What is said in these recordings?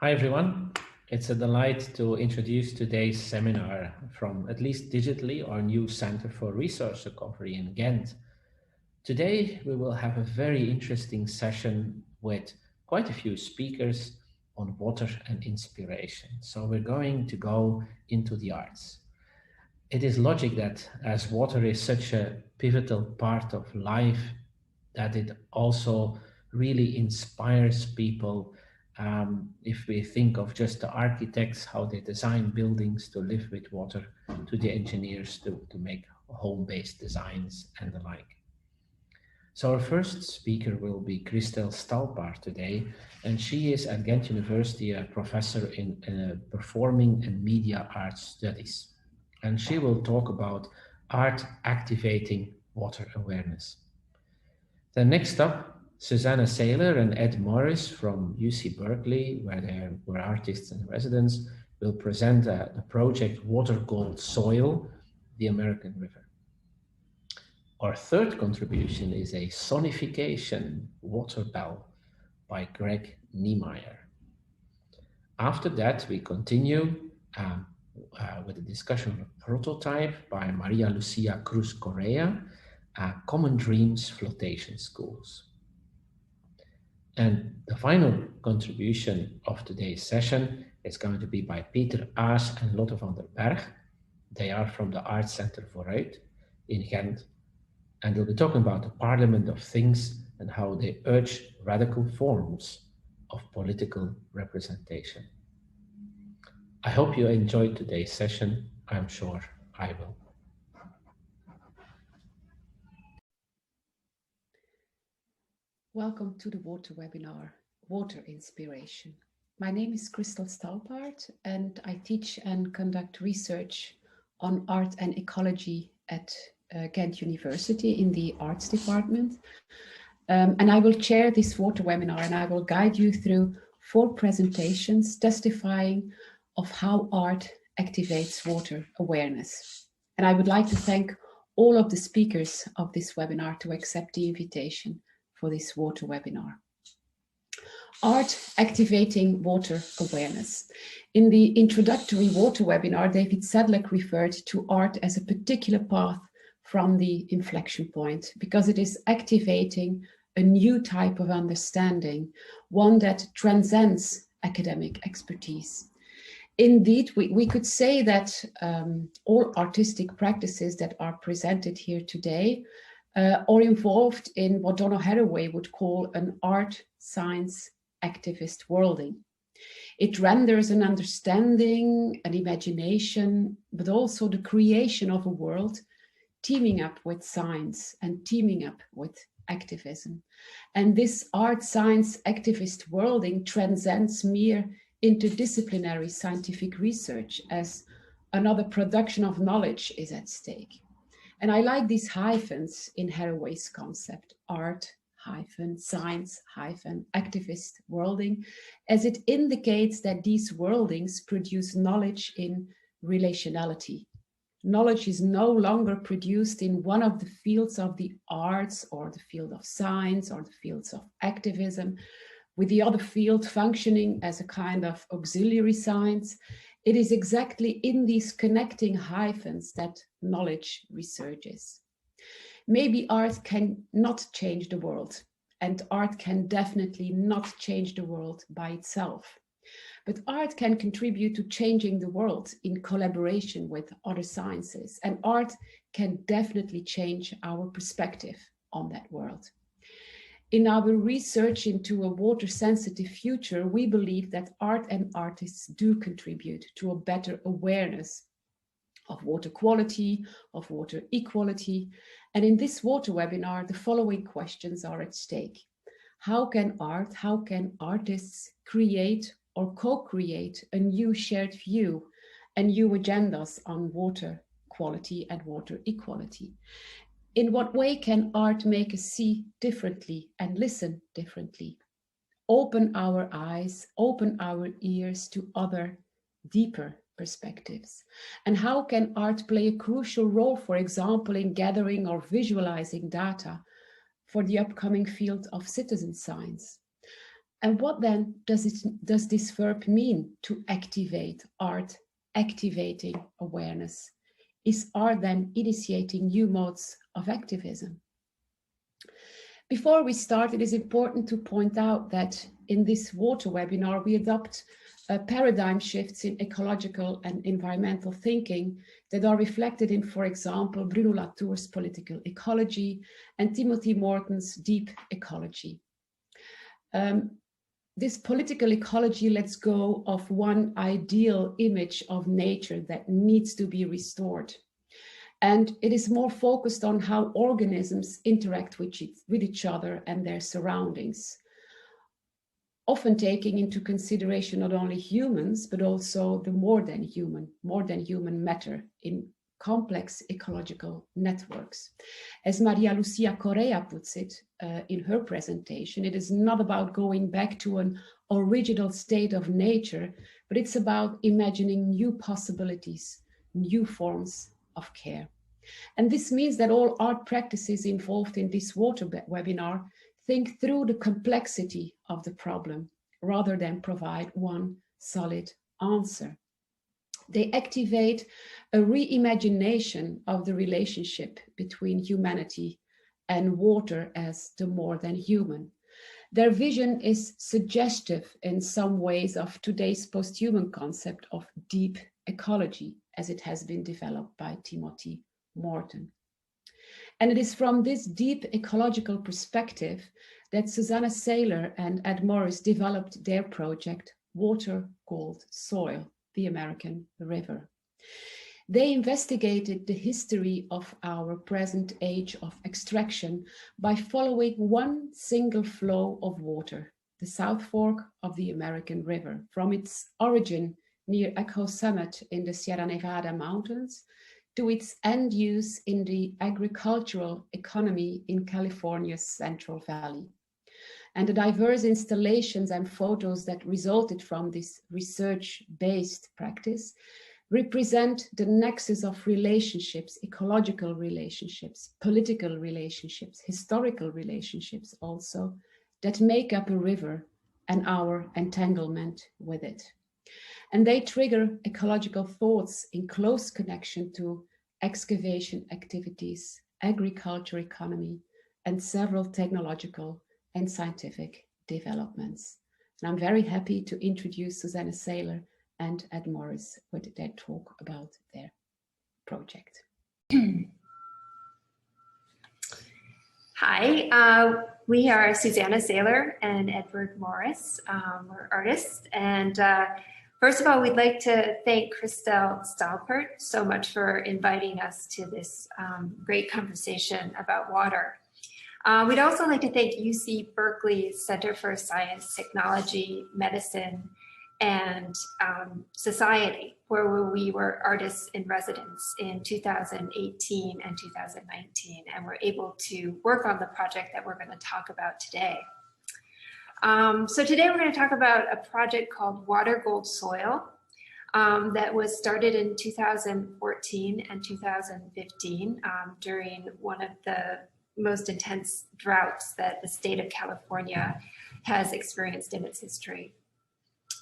Hi everyone, it's a delight to introduce today's seminar from, at least digitally, our new Center for Resource Recovery in Ghent. Today we will have a very interesting session with quite a few speakers on water and inspiration. So we're going to go into the arts. It is logic that as water is such a pivotal part of life, that it also really inspires people. If we think of just the architects, how they design buildings to live with water, to the engineers to make home-based designs and the like. So our first speaker will be Christel Stalpaert today, and she is at Ghent University a professor in performing and media arts studies. And she will talk about art activating water awareness. Then next up, Susannah Sayler and Ed Morris from UC Berkeley, where they were artists in residence, will present the project Water Gold Soil, the American River. Our third contribution is a sonification water bell by Greg Niemeyer. After that, we continue with a discussion of a prototype by Maria Lucia Cruz Correia, Common Dreams Flotation Schools. And the final contribution of today's session is going to be by Peter Aers and Lotte van der Berg. They are from the Art Center Vooruit in Ghent, and they'll be talking about the Parliament of Things and how they urge radical forms of political representation. I hope you enjoyed today's session. I'm sure I will. Welcome to the water webinar, Water Inspiration. My name is Christel Stalpaert, and I teach and conduct research on art and ecology at Ghent University in the arts department. And I will chair this water webinar, and I will guide you through 4 presentations testifying of how art activates water awareness. And I would like to thank all of the speakers of this webinar to accept the invitation for this water webinar. Art activating water awareness. In the introductory water webinar, David Sedlak referred to art as a particular path from the inflection point because it is activating a new type of understanding, one that transcends academic expertise. Indeed, we could say that all artistic practices that are presented here today are involved in what Donna Haraway would call an art science activist worlding. It renders an understanding, an imagination, but also the creation of a world teaming up with science and teaming up with activism. And this art science activist worlding transcends mere interdisciplinary scientific research as another production of knowledge is at stake. And I like these hyphens in Haraway's concept, art, hyphen, science, hyphen, activist worlding, as it indicates that these worldings produce knowledge in relationality. Knowledge is no longer produced in one of the fields of the arts or the field of science or the fields of activism, with the other field functioning as a kind of auxiliary science. It is exactly in these connecting hyphens that knowledge resurges. Maybe art can not change the world, and art can definitely not change the world by itself. But art can contribute to changing the world in collaboration with other sciences, and art can definitely change our perspective on that world. In our research into a water-sensitive future, we believe that art and artists do contribute to a better awareness of water quality, of water equality. And in this water webinar, the following questions are at stake. How can artists create or co-create a new shared view and new agendas on water quality and water equality? In what way can art make us see differently and listen differently? Open our eyes, open our ears to other, deeper perspectives. And how can art play a crucial role, for example, in gathering or visualizing data for the upcoming field of citizen science? And what then does this verb mean, to activate art, activating awareness? Is art then initiating new modes of activism? Before we start, it is important to point out that in this water webinar, we adopt paradigm shifts in ecological and environmental thinking that are reflected in, for example, Bruno Latour's political ecology and Timothy Morton's deep ecology. This political ecology lets go of one ideal image of nature that needs to be restored. And it is more focused on how organisms interact with each other and their surroundings, often taking into consideration not only humans, but also the more than human matter in complex ecological networks. As Maria Lucia Correia puts it in her presentation, it is not about going back to an original state of nature, but it's about imagining new possibilities, new forms of care. And this means that all art practices involved in this water webinar think through the complexity of the problem rather than provide one solid answer. They activate a reimagination of the relationship between humanity and water as the more than human. Their vision is suggestive in some ways of today's post-human concept of deep ecology as it has been developed by Timothy Morton. And it is from this deep ecological perspective that Susannah, Sayler and Ed Morris developed their project, Water, Gold, Soil, the American River. They investigated the history of our present age of extraction by following one single flow of water, the South Fork of the American River, from its origin near Echo Summit in the Sierra Nevada mountains to its end use in the agricultural economy in California's Central Valley. And the diverse installations and photos that resulted from this research-based practice represent the nexus of relationships, ecological relationships, political relationships, historical relationships also, that make up a river and our entanglement with it. And they trigger ecological thoughts in close connection to excavation activities, agriculture economy, and several technological and scientific developments. And I'm very happy to introduce Susannah, Sayler and Ed Morris with their talk about their project. Hi, we are Susannah, Sayler and Edward Morris. We're artists, and first of all, we'd like to thank Christel Stalpaert so much for inviting us to this great conversation about water. We'd also like to thank UC Berkeley's Center for Science, Technology, Medicine, and Society, where we were artists in residence in 2018 and 2019, and we're able to work on the project that we're going to talk about today. So today we're going to talk about a project called Water, Gold, Soil that was started in 2014 and 2015 during one of the most intense droughts that the state of California has experienced in its history.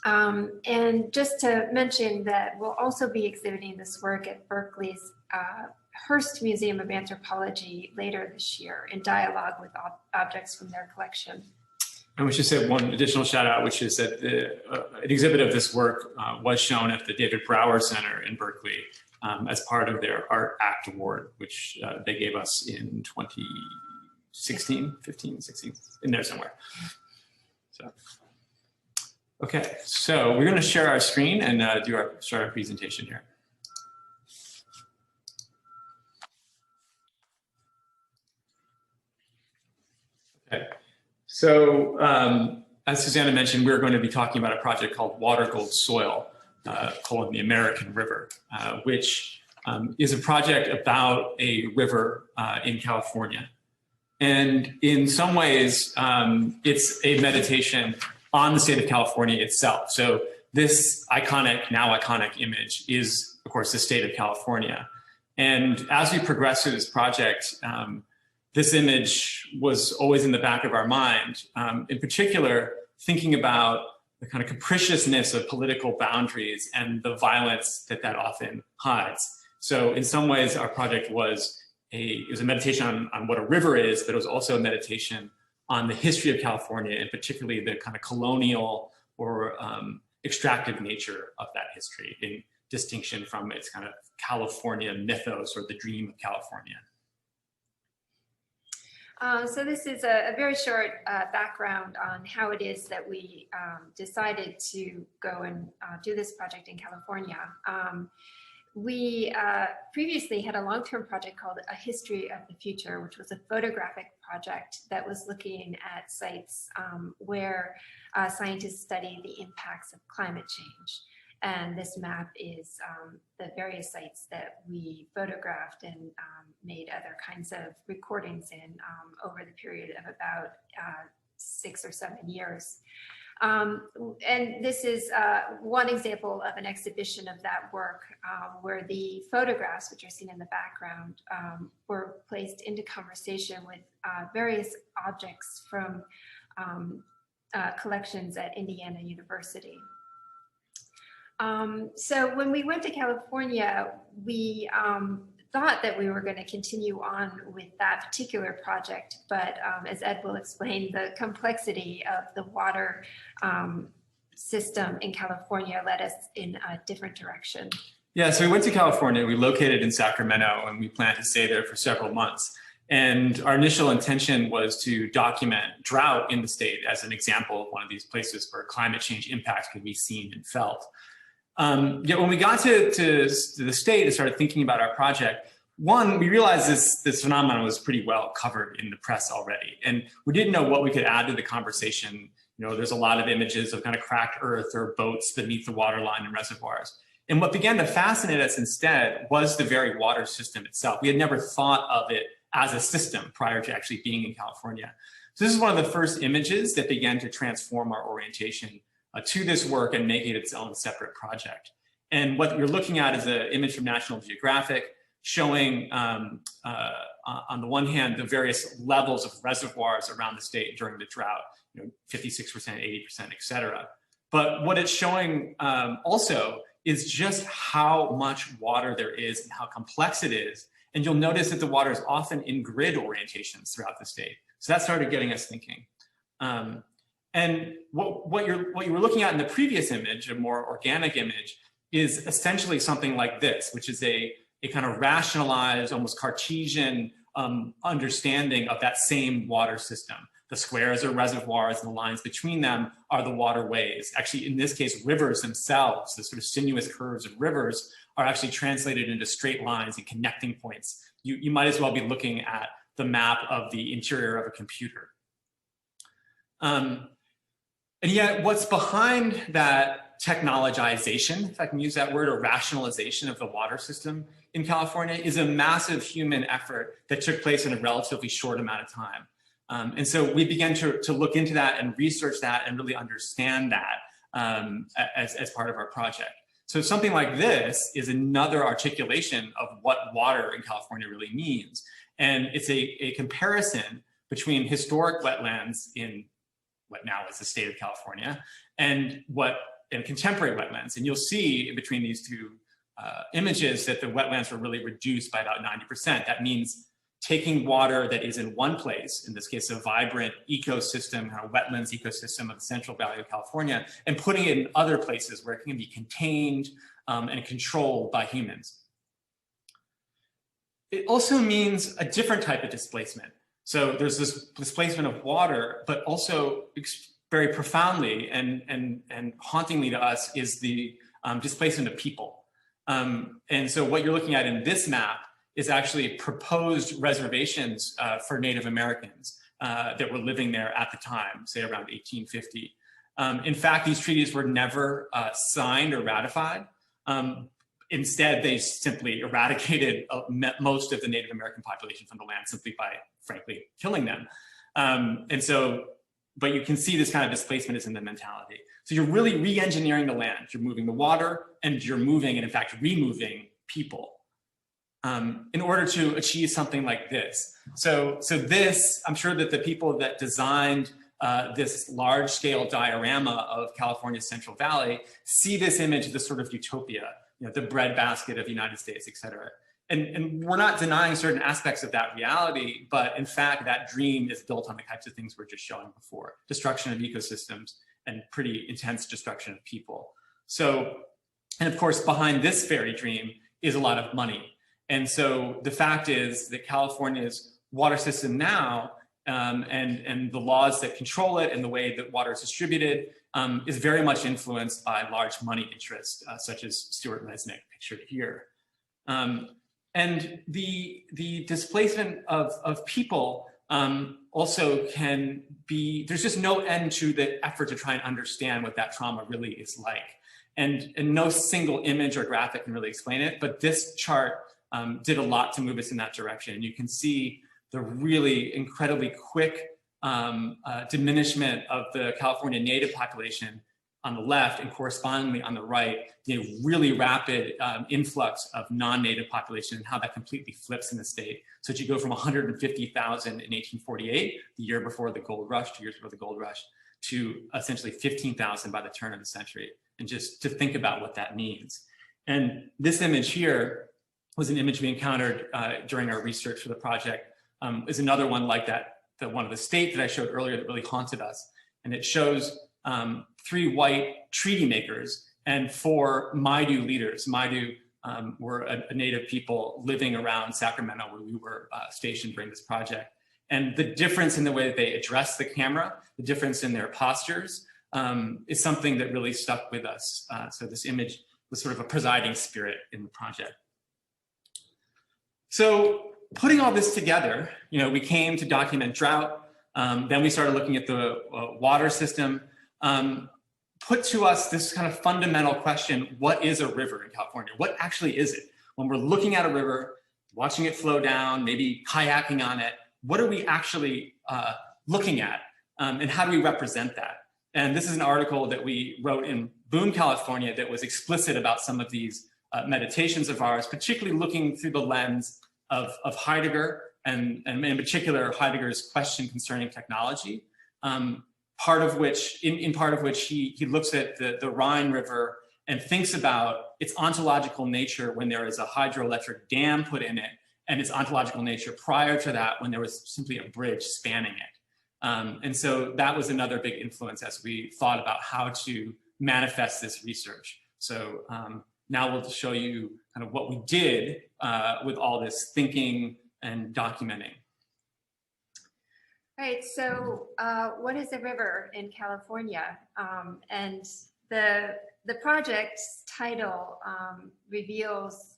And just to mention that we'll also be exhibiting this work at Berkeley's Hearst Museum of Anthropology later this year in dialogue with objects from their collection. And we should say one additional shout out, which is that an exhibit of this work was shown at the David Brower Center in Berkeley as part of their Art Act Award, which they gave us in 2016, 15, 16, in there somewhere. So, okay, so we're going to share our screen and start our presentation here. Okay. So as Susannah mentioned, we're going to be talking about a project called Water, Gold, Soil, called the American River, which is a project about a river in California. And in some ways, it's a meditation on the state of California itself. So this iconic, now iconic image is, of course, the state of California. And as we progress through this project, this image was always in the back of our mind, in particular thinking about the kind of capriciousness of political boundaries and the violence that that often hides. So in some ways, our project was a meditation on what a river is, but it was also a meditation on the history of California, and particularly the kind of colonial or extractive nature of that history, in distinction from its kind of California mythos or the dream of California. So this is a very short background on how it is that we decided to go and do this project in California. We previously had a long-term project called A History of the Future, which was a photographic project that was looking at sites where scientists study the impacts of climate change. And this map is the various sites that we photographed and made other kinds of recordings in over the period of about 6 or 7 years. And this is one example of an exhibition of that work where the photographs, which are seen in the background, were placed into conversation with various objects from collections at Indiana University. So when we went to California, we thought that we were going to continue on with that particular project, but as Ed will explain, the complexity of the water system in California led us in a different direction. Yeah, so we went to California, we located in Sacramento, and we planned to stay there for several months. And our initial intention was to document drought in the state as an example of one of these places where climate change impacts could be seen and felt. Yet when we got to the state and started thinking about our project, one, we realized this phenomenon was pretty well covered in the press already, and we didn't know what we could add to the conversation. You know, there's a lot of images of kind of cracked earth or boats beneath the waterline and reservoirs. And what began to fascinate us instead was the very water system itself. We had never thought of it as a system prior to actually being in California. So this is one of the first images that began to transform our orientation to this work and make it its own separate project. And what you're looking at is an image from National Geographic showing, on the one hand, the various levels of reservoirs around the state during the drought, 56%, 80%, et cetera. But what it's showing also is just how much water there is and how complex it is. And you'll notice that the water is often in grid orientations throughout the state. So that started getting us thinking. And what you were looking at in the previous image, a more organic image, is essentially something like this, which is a kind of rationalized, almost Cartesian understanding of that same water system. The squares are reservoirs, and the lines between them are the waterways. Actually, in this case, rivers themselves, the sort of sinuous curves of rivers, are actually translated into straight lines and connecting points. You might as well be looking at the map of the interior of a computer. And yet what's behind that technologization, if I can use that word, or rationalization of the water system in California, is a massive human effort that took place in a relatively short amount of time. And so we began to look into that and research that and really understand that as part of our project. So something like this is another articulation of what water in California really means. And it's a comparison between historic wetlands in what now is the state of California and contemporary wetlands. And you'll see between these two images that the wetlands were really reduced by about 90%. That means taking water that is in one place, in this case, a vibrant ecosystem, a wetlands ecosystem of the Central Valley of California, and putting it in other places where it can be contained and controlled by humans. It also means a different type of displacement. So there's this displacement of water, but also very profoundly and hauntingly to us is the displacement of people. And so what you're looking at in this map is actually proposed reservations for Native Americans that were living there at the time, say around 1850. In fact, these treaties were never signed or ratified. Instead, they simply eradicated most of the Native American population from the land simply by, frankly, killing them. But you can see this kind of displacement is in the mentality. So you're really re-engineering the land. You're moving the water, and you're moving, and in fact, removing people in order to achieve something like this. So this, I'm sure that the people that designed this large-scale diorama of California's Central Valley, see this image of this sort of utopia, the breadbasket of the United States, et cetera. And we're not denying certain aspects of that reality, but in fact, that dream is built on the types of things we're just showing before: destruction of ecosystems and pretty intense destruction of people. So, and of course, behind this fairy dream is a lot of money. And so the fact is that California's water system now and the laws that control it and the way that water is distributed is very much influenced by large money interests, such as Stuart Lesnick pictured here. And the displacement of people also can be, there's just no end to the effort to try and understand what that trauma really is like. And no single image or graphic can really explain it, but this chart did a lot to move us in that direction. And you can see the really incredibly quick diminishment of the California native population on the left, and correspondingly on the right, really rapid influx of non-native population, and how that completely flips in the state. So that you go from 150,000 in 1848, the year before the gold rush, 2 years before the gold rush, to essentially 15,000 by the turn of the century. And just to think about what that means. And this image here was an image we encountered during our research for the project. Is another one like that, the one of the state that I showed earlier that really haunted us. And it shows 3 white treaty makers and 4 Maidu leaders. Maidu were a native people living around Sacramento where we were stationed during this project. And the difference in the way that they address the camera, the difference in their postures, is something that really stuck with us. So this image was sort of a presiding spirit in the project. So putting all this together, we came to document drought. Then we started looking at the water system. Put to us this kind of fundamental question: what is a river in California? What actually is it? When we're looking at a river, watching it flow down, maybe kayaking on it, what are we actually looking at? And how do we represent that? And this is an article that we wrote in Boone, California, that was explicit about some of these meditations of ours, particularly looking through the lens of Heidegger, and in particular, Heidegger's question concerning technology. Part of which he looks at the Rhine River and thinks about its ontological nature when there is a hydroelectric dam put in it, and its ontological nature prior to that when there was simply a bridge spanning it. And so that was another big influence as we thought about how to manifest this research. So now we'll show you kind of what we did with all this thinking and documenting. Right, so what is a river in California? And the project's title reveals,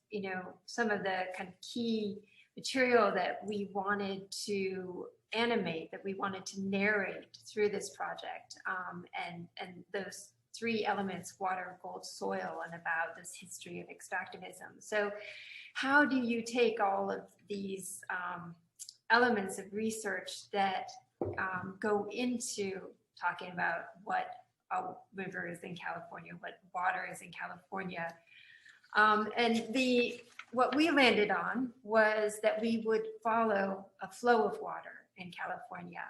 some of the kind of key material that we wanted to animate, that we wanted to narrate through this project, and those 3 elements: water, gold, soil, and about this history of extractivism. So how do you take all of these elements of research that go into talking about what a river is in California, what water is in California? And what we landed on was that we would follow a flow of water in California.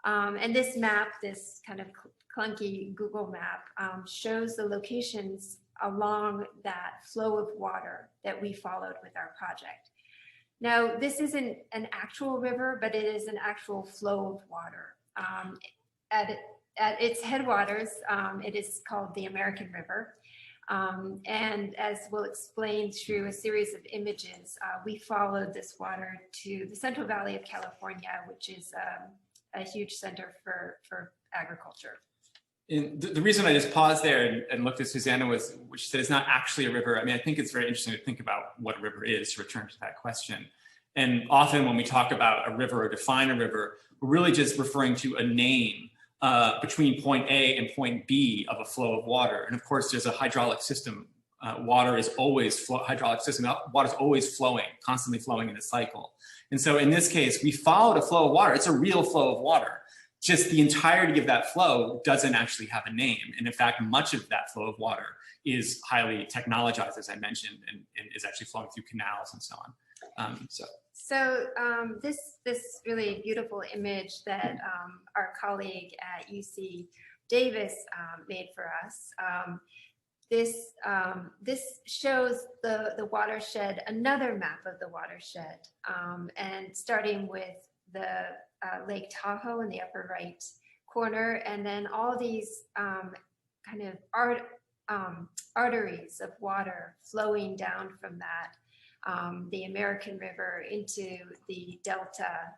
And this map, this kind of clunky Google map, shows the locations along that flow of water that we followed with our project. Now, this isn't an actual river, but it is an actual flow of water. At its headwaters, it is called the American River. And as we'll explain through a series of images, we followed this water to the Central Valley of California, which is a huge center for agriculture. And the reason I just paused there and looked at Susannah was, which said it's not actually a river. I mean, I think it's very interesting to think about what a river is, to return to that question. And often when we talk about a river or define a river, we're really just referring to a name between point A and point B of a flow of water. And of course, there's a hydraulic system. Water is always flowing, constantly flowing in a cycle. And so in this case, we followed a flow of water. It's a real flow of water. Just the entirety of that flow doesn't actually have a name. And in fact, much of that flow of water is highly technologized, as I mentioned, and is actually flowing through canals and so This really beautiful image that our colleague at UC Davis made for us. This shows the watershed, another map of the watershed, and starting with the Lake Tahoe in the upper right corner, and then all these kind of arteries of water flowing down from that, the American River into the Delta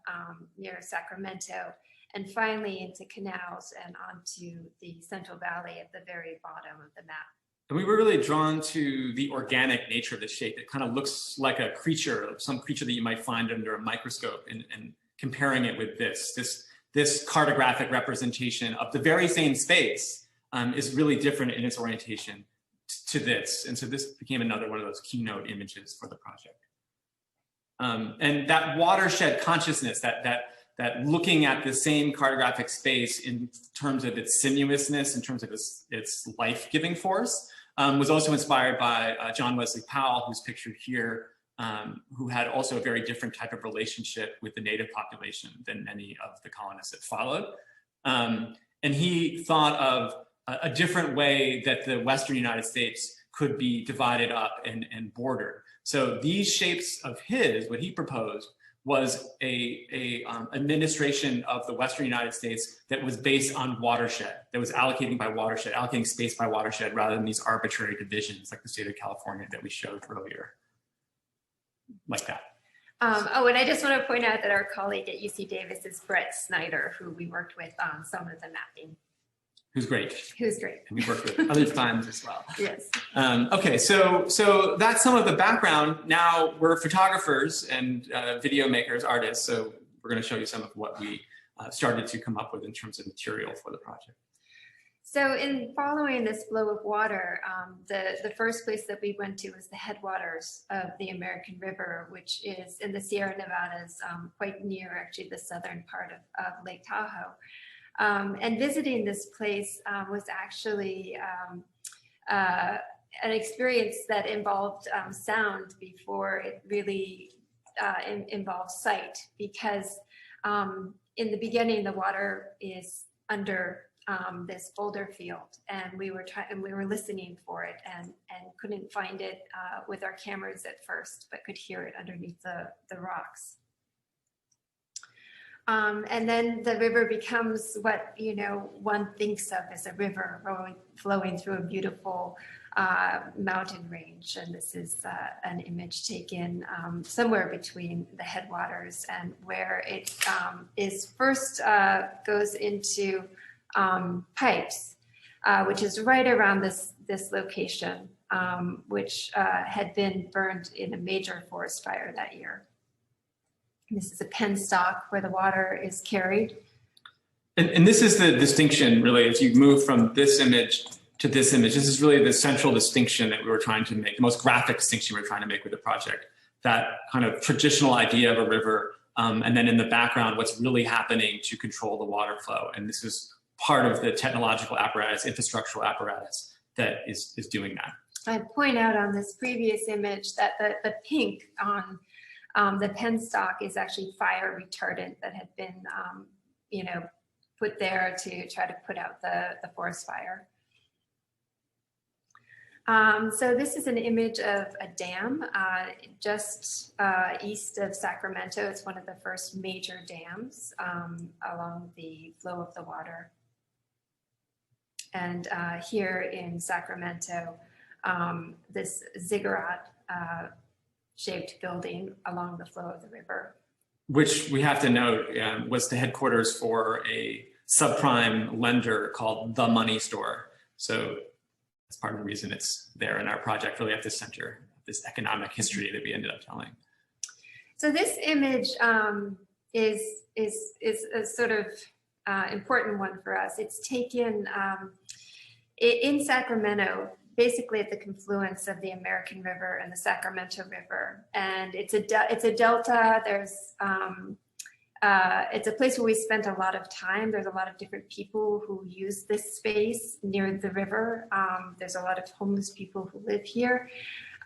near Sacramento, and finally into canals and onto the Central Valley at the very bottom of the map. And we were really drawn to the organic nature of the shape. It kind of looks like a creature, some creature that you might find under a microscope, and comparing it with this cartographic representation of the very same space is really different in its orientation to this. And so this became another one of those keynote images for the project. And that watershed consciousness, that looking at the same cartographic space in terms of its sinuousness, in terms of its life-giving force, was also inspired by John Wesley Powell, who's pictured here, who had also a very different type of relationship with the native population than many of the colonists that followed. And he thought of a different way that the Western United States could be divided up and bordered. So these shapes of his, what he proposed, was a administration of the Western United States that was based on watershed, that was allocating by watershed, allocating space by watershed, rather than these arbitrary divisions like the state of California that we showed earlier, like that. Oh, and I just want to point out that our colleague at UC Davis is Brett Snyder, who we worked with on some of the mapping. Who's great. Who's great. And we worked with other times as well. Yes. Okay, so that's some of the background. Now we're photographers and video makers, artists. So we're going to show you some of what we started to come up with in terms of material for the project. So in following this flow of water, the first place that we went to was the headwaters of the American River, which is in the Sierra Nevadas, quite near actually the southern part of Lake Tahoe. And visiting this place was actually an experience that involved sound before it really involved sight, because in the beginning the water is under this boulder field, and we were listening for it and couldn't find it with our cameras at first, but could hear it underneath the rocks. And then the river becomes what one thinks of as a river flowing through a beautiful mountain range. And this is an image taken somewhere between the headwaters and where it is first goes into pipes, which is right around this location, which had been burned in a major forest fire that year. This is a penstock where the water is carried. And this is the distinction, really, as you move from this image to this image. This is really the central distinction that we were trying to make, the most graphic distinction we were trying to make with the project. That kind of traditional idea of a river, and then in the background, what's really happening to control the water flow. And this is part of the technological apparatus, infrastructural apparatus that is doing that. I point out on this previous image that the pink on the penstock is actually fire retardant that had been, put there to try to put out the forest fire. So this is an image of a dam just east of Sacramento. It's one of the first major dams along the flow of the water. And here in Sacramento, this ziggurat shaped building along the flow of the river. Which we have to note was the headquarters for a subprime lender called The Money Store. So that's part of the reason it's there in our project, really at the center of this economic history that we ended up telling. So this image is a sort of important one for us. It's taken in Sacramento, basically at the confluence of the American River and the Sacramento River, and it's a delta. There's it's a place where we spent a lot of time. There's a lot of different people who use this space near the river. There's a lot of homeless people who live here,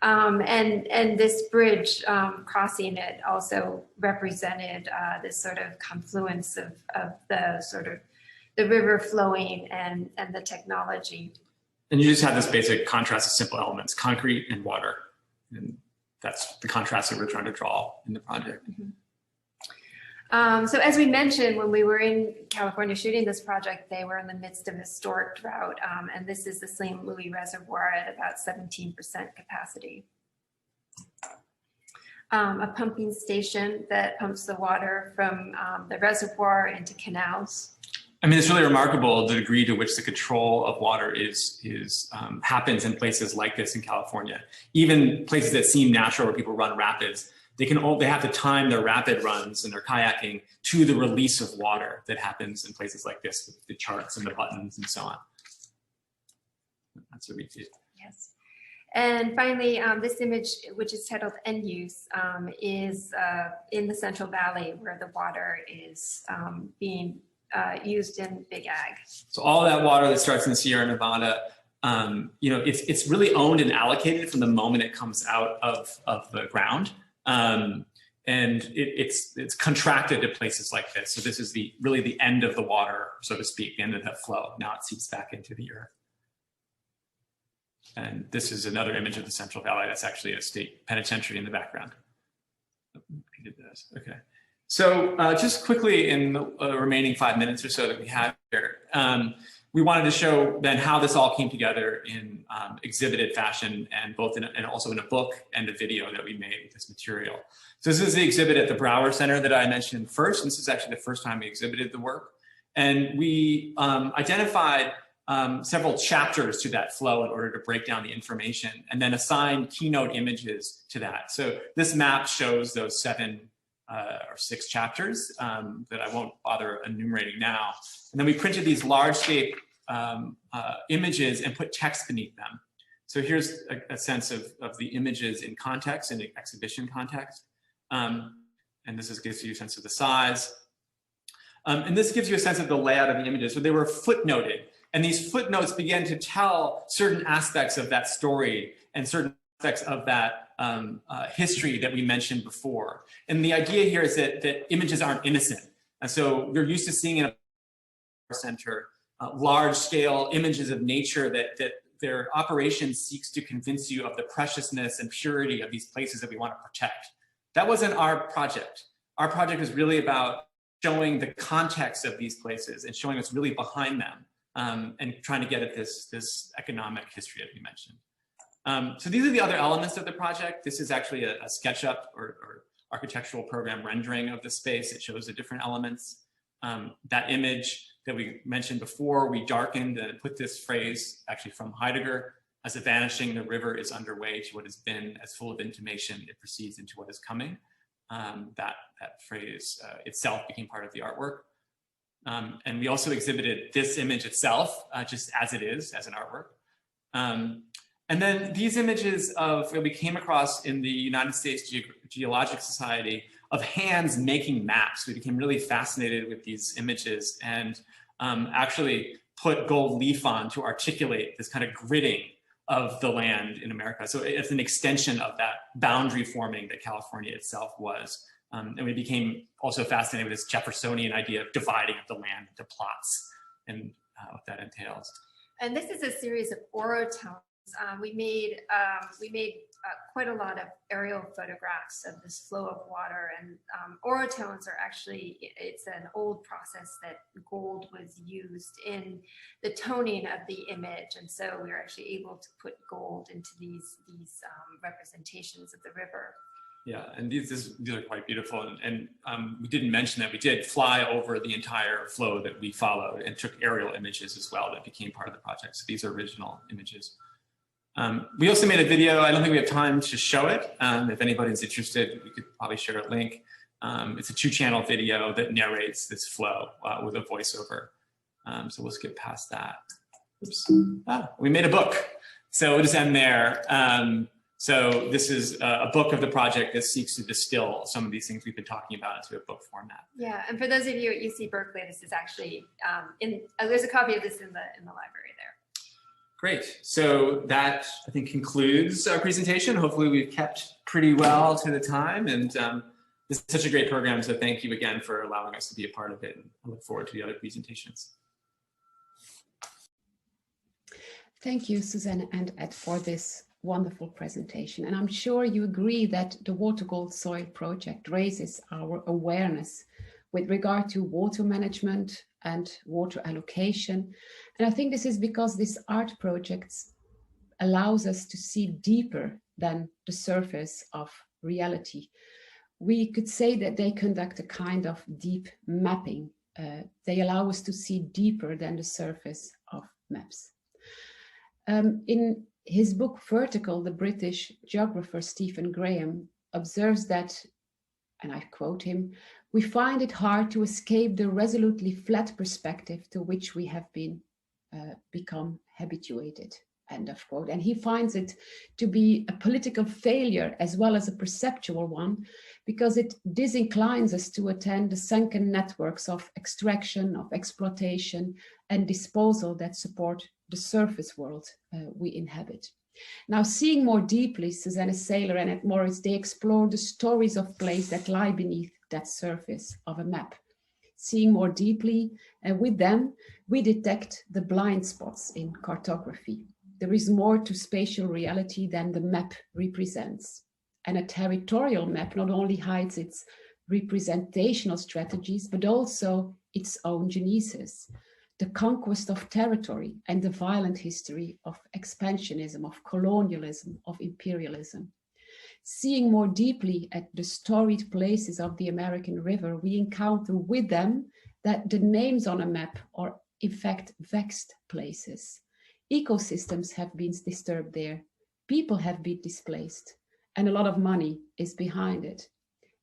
And this bridge crossing it also represented this sort of confluence of the sort of the river flowing and the technology. And you just have this basic contrast of simple elements, concrete and water. And that's the contrast that we're trying to draw in the project. So as we mentioned, when we were in California shooting this project, they were in the midst of historic drought. And this is the St. Louis Reservoir at about 17% capacity. A pumping station that pumps the water from the reservoir into canals. I mean, it's really remarkable the degree to which the control of water happens in places like this in California. Even places that seem natural where people run rapids, they have to time their rapid runs and their kayaking to the release of water that happens in places like this with the charts and the buttons and so on. That's what we do. Yes. And finally, this image, which is titled End Use, is in the Central Valley where the water is being used in Big Ag. So all that water that starts in the Sierra Nevada, it's really owned and allocated from the moment it comes out of the ground. And it's contracted to places like this. So this is really the end of the water, so to speak, the end of that flow. Now it seeps back into the earth. And this is another image of the Central Valley. That's actually a state penitentiary in the background. Okay. So just quickly in the remaining 5 minutes or so that we have here, we wanted to show then how this all came together in exhibited fashion, and also in a book and a video that we made with this material. So this is the exhibit at the Brower Center that I mentioned first. This is actually the first time we exhibited the work. And we identified several chapters to that flow in order to break down the information, and then assigned keynote images to that. So this map shows those 7 or 6 chapters that I won't bother enumerating now. And then we printed these large-scale images and put text beneath them. So here's a sense of the images in context, in the exhibition context. And this gives you a sense of the size. And this gives you a sense of the layout of the images. So they were footnoted. And these footnotes began to tell certain aspects of that story and certain aspects of that history that we mentioned before. And the idea here is that images aren't innocent. And so you're used to seeing in a center large-scale images of nature that their operation seeks to convince you of the preciousness and purity of these places that we want to protect. That wasn't our project. Our project was really about showing the context of these places and showing what's really behind them, and trying to get at this economic history that we mentioned. So these are the other elements of the project. This is actually a SketchUp or architectural program rendering of the space. It shows the different elements. That image that we mentioned before, we darkened and put this phrase actually from Heidegger: as the vanishing, the river is underway to what has been, as full of intimation, it proceeds into what is coming. That phrase itself became part of the artwork. And we also exhibited this image itself, just as it is, as an artwork. And then these images that we came across in the United States Geological Society of hands making maps. We became really fascinated with these images and actually put gold leaf on to articulate this kind of gridding of the land in America. So it's an extension of that boundary forming that California itself was. And we became also fascinated with this Jeffersonian idea of dividing up the land into plots and what that entails. And this is a series of orotones. We made quite a lot of aerial photographs of this flow of water, and orotones are actually, it's an old process that gold was used in the toning of the image, and so we were actually able to put gold into these representations of the river. Yeah, and these are quite beautiful, and we didn't mention that we did fly over the entire flow that we followed and took aerial images as well that became part of the project. So these are original images. We also made a video. I don't think we have time to show it. If anybody's interested, we could probably share a link. It's a 2-channel video that narrates this flow with a voiceover. So we'll skip past that. Oops. We made a book. So we'll just end there. So this is a book of the project that seeks to distill some of these things we've been talking about into a book format. Yeah, and for those of you at UC Berkeley, this is actually there's a copy of this in the library there. Great. So that, I think, concludes our presentation. Hopefully we've kept pretty well to the time, and this is such a great program, so thank you again for allowing us to be a part of it, and I look forward to the other presentations. Thank you, Susannah and Ed, for this wonderful presentation. And I'm sure you agree that the Water Gold Soil project raises our awareness with regard to water management and water allocation. And I think this is because this art project allows us to see deeper than the surface of reality. We could say that they conduct a kind of deep mapping. They allow us to see deeper than the surface of maps. In his book Vertical, the British geographer Stephen Graham observes that, and I quote him, "We find it hard to escape the resolutely flat perspective to which we have been become habituated." End of quote. And he finds it to be a political failure as well as a perceptual one, because it disinclines us to attend the sunken networks of extraction, of exploitation and disposal that support the surface world we inhabit. Now, seeing more deeply, Susannah, Sayler and Ed Morris, they explore the stories of place that lie beneath that surface of a map. Seeing more deeply, and with them, we detect the blind spots in cartography. There is more to spatial reality than the map represents. And a territorial map not only hides its representational strategies, but also its own genesis, the conquest of territory and the violent history of expansionism, of colonialism, of imperialism. Seeing more deeply at the storied places of the American River, we encounter with them that the names on a map are in fact vexed places. Ecosystems have been disturbed there, people have been displaced, and a lot of money is behind it.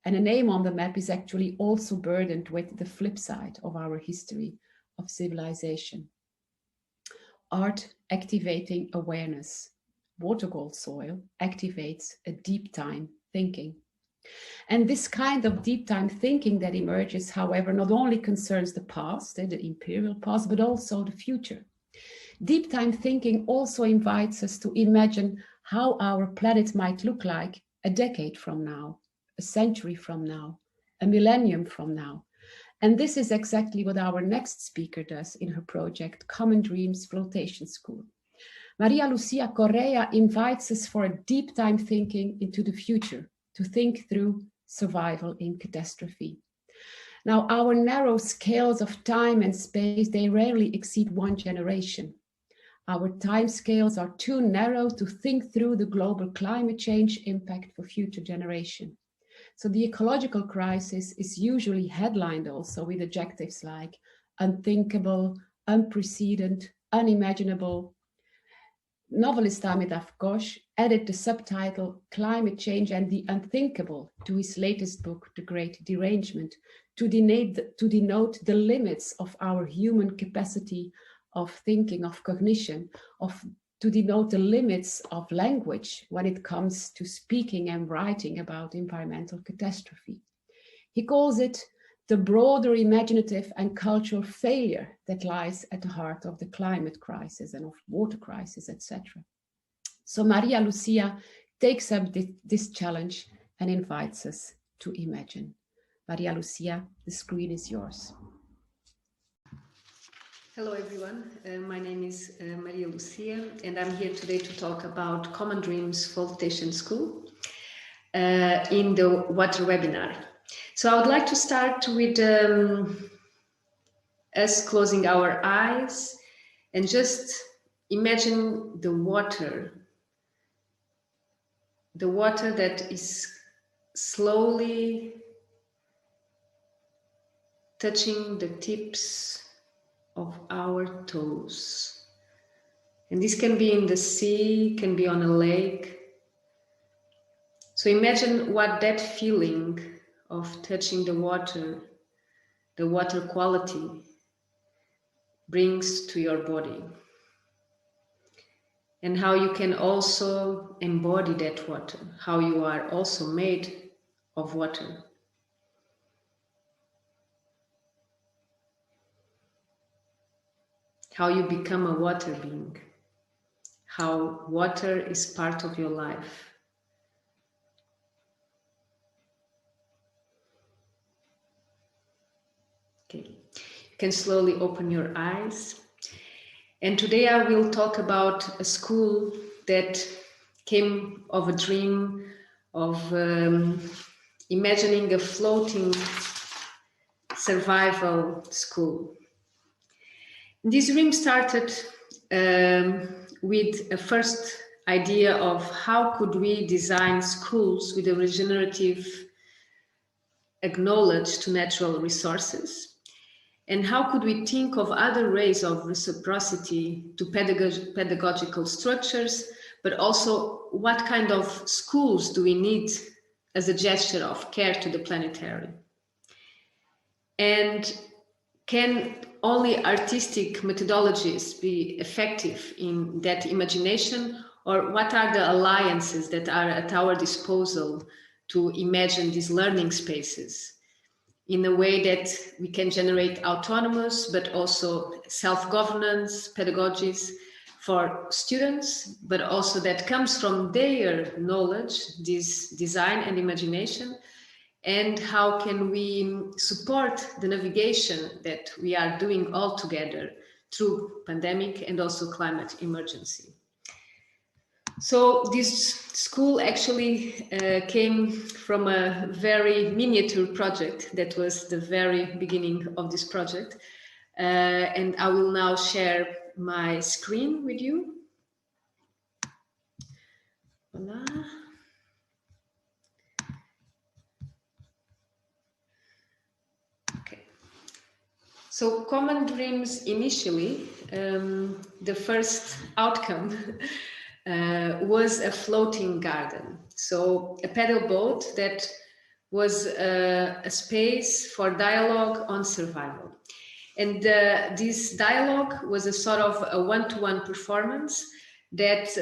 And a name on the map is actually also burdened with the flip side of our history of civilization. Art activating awareness. Water Gold Soil activates a deep time thinking. And this kind of deep time thinking that emerges, however, not only concerns the past, the imperial past, but also the future. Deep time thinking also invites us to imagine how our planet might look like a decade from now, a century from now, a millennium from now. And this is exactly what our next speaker does in her project, Common Dreams Flotation School. Maria Lucia Correia invites us for a deep time thinking into the future, to think through survival in catastrophe. Now, our narrow scales of time and space, they rarely exceed one generation. Our time scales are too narrow to think through the global climate change impact for future generations. So the ecological crisis is usually headlined also with adjectives like unthinkable, unprecedented, unimaginable. Novelist Ahmed Afghosh added the subtitle Climate Change and the Unthinkable to his latest book, The Great Derangement, to denote the limits of our human capacity of thinking, of cognition, to denote the limits of language when it comes to speaking and writing about environmental catastrophe. He calls it the broader imaginative and cultural failure that lies at the heart of the climate crisis and of water crisis, etc. So Maria Lucia takes up this challenge and invites us to imagine. Maria Lucia, the screen is yours. Hello everyone, my name is Maria Lucia and I'm here today to talk about Common Dreams Flotation School in the water webinar. So I would like to start with us closing our eyes and just imagine the water that is slowly touching the tips of our toes. And this can be in the sea, can be on a lake. So imagine what that feeling of touching the water quality brings to your body. And how you can also embody that water, how you are also made of water. How you become a water being. how water is part of your life. Okay, you can slowly open your eyes. And today I will talk about a school that came of a dream of imagining a floating survival school. This dream started with a first idea of how could we design schools with a regenerative acknowledge to natural resources. And how could we think of other ways of reciprocity to pedagogical structures, but also what kind of schools do we need as a gesture of care to the planetary? And can only artistic methodologies be effective in that imagination, or what are the alliances that are at our disposal to imagine these learning spaces in a way that we can generate autonomous but also self-governance pedagogies for students, but also that comes from their knowledge, this design and imagination, and how can we support the navigation that we are doing all together through pandemic and also climate emergency. So this school actually came from a very miniature project that was the very beginning of this project. And I will now share my screen with you. Voila. Okay. So common dreams initially, the first outcome was a floating garden. So a pedal boat that was a space for dialogue on survival. And this dialogue was a sort of a one-to-one performance that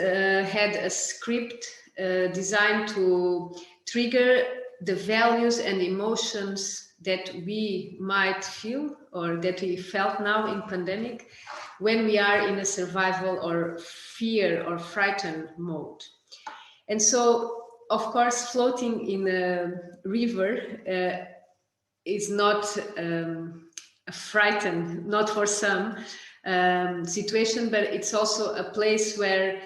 had a script designed to trigger the values and emotions that we might feel or that we felt now in pandemic when we are in a survival or fear or frightened mode. And so, of course, floating in a river is not a frightened, not for some situation, but it's also a place where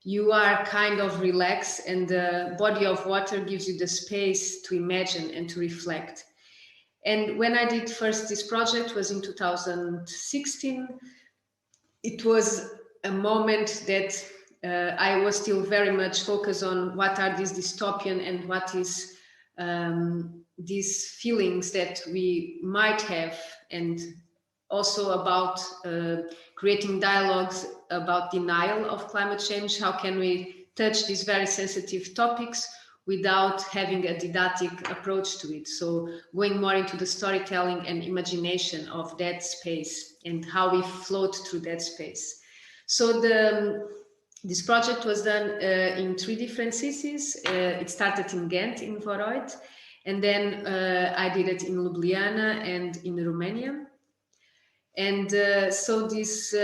you are kind of relaxed and the body of water gives you the space to imagine and to reflect. And when I did first this project was in 2016, it was a moment that I was still very much focused on what are these dystopian and what is these feelings that we might have, and also about creating dialogues about denial of climate change. How can we touch these very sensitive topics without having a didactic approach to it? So going more into the storytelling and imagination of that space and how we float through that space. So this project was done in 3 different cities. It started in Ghent, in Vooruit, and then I did it in Ljubljana and in Romania. And so this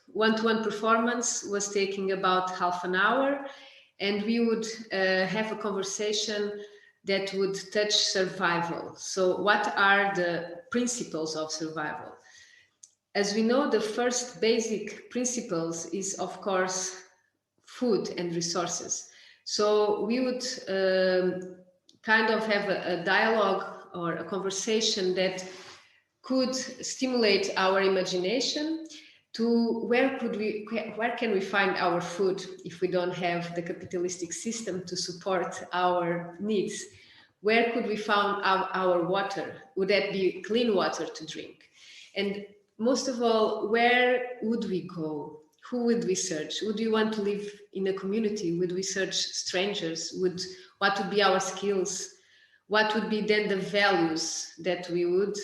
one-to-one performance was taking about half an hour, and we would have a conversation that would touch survival. So what are the principles of survival? As we know, the first basic principles is, of course, food and resources. So we would kind of have a dialogue or a conversation that could stimulate our imagination to where can we find our food if we don't have the capitalistic system to support our needs? Where could we find our water? Would that be clean water to drink? And most of all, where would we go? Who would we search? Would we want to live in a community? Would we search strangers? What would be our skills? What would be then the values that we would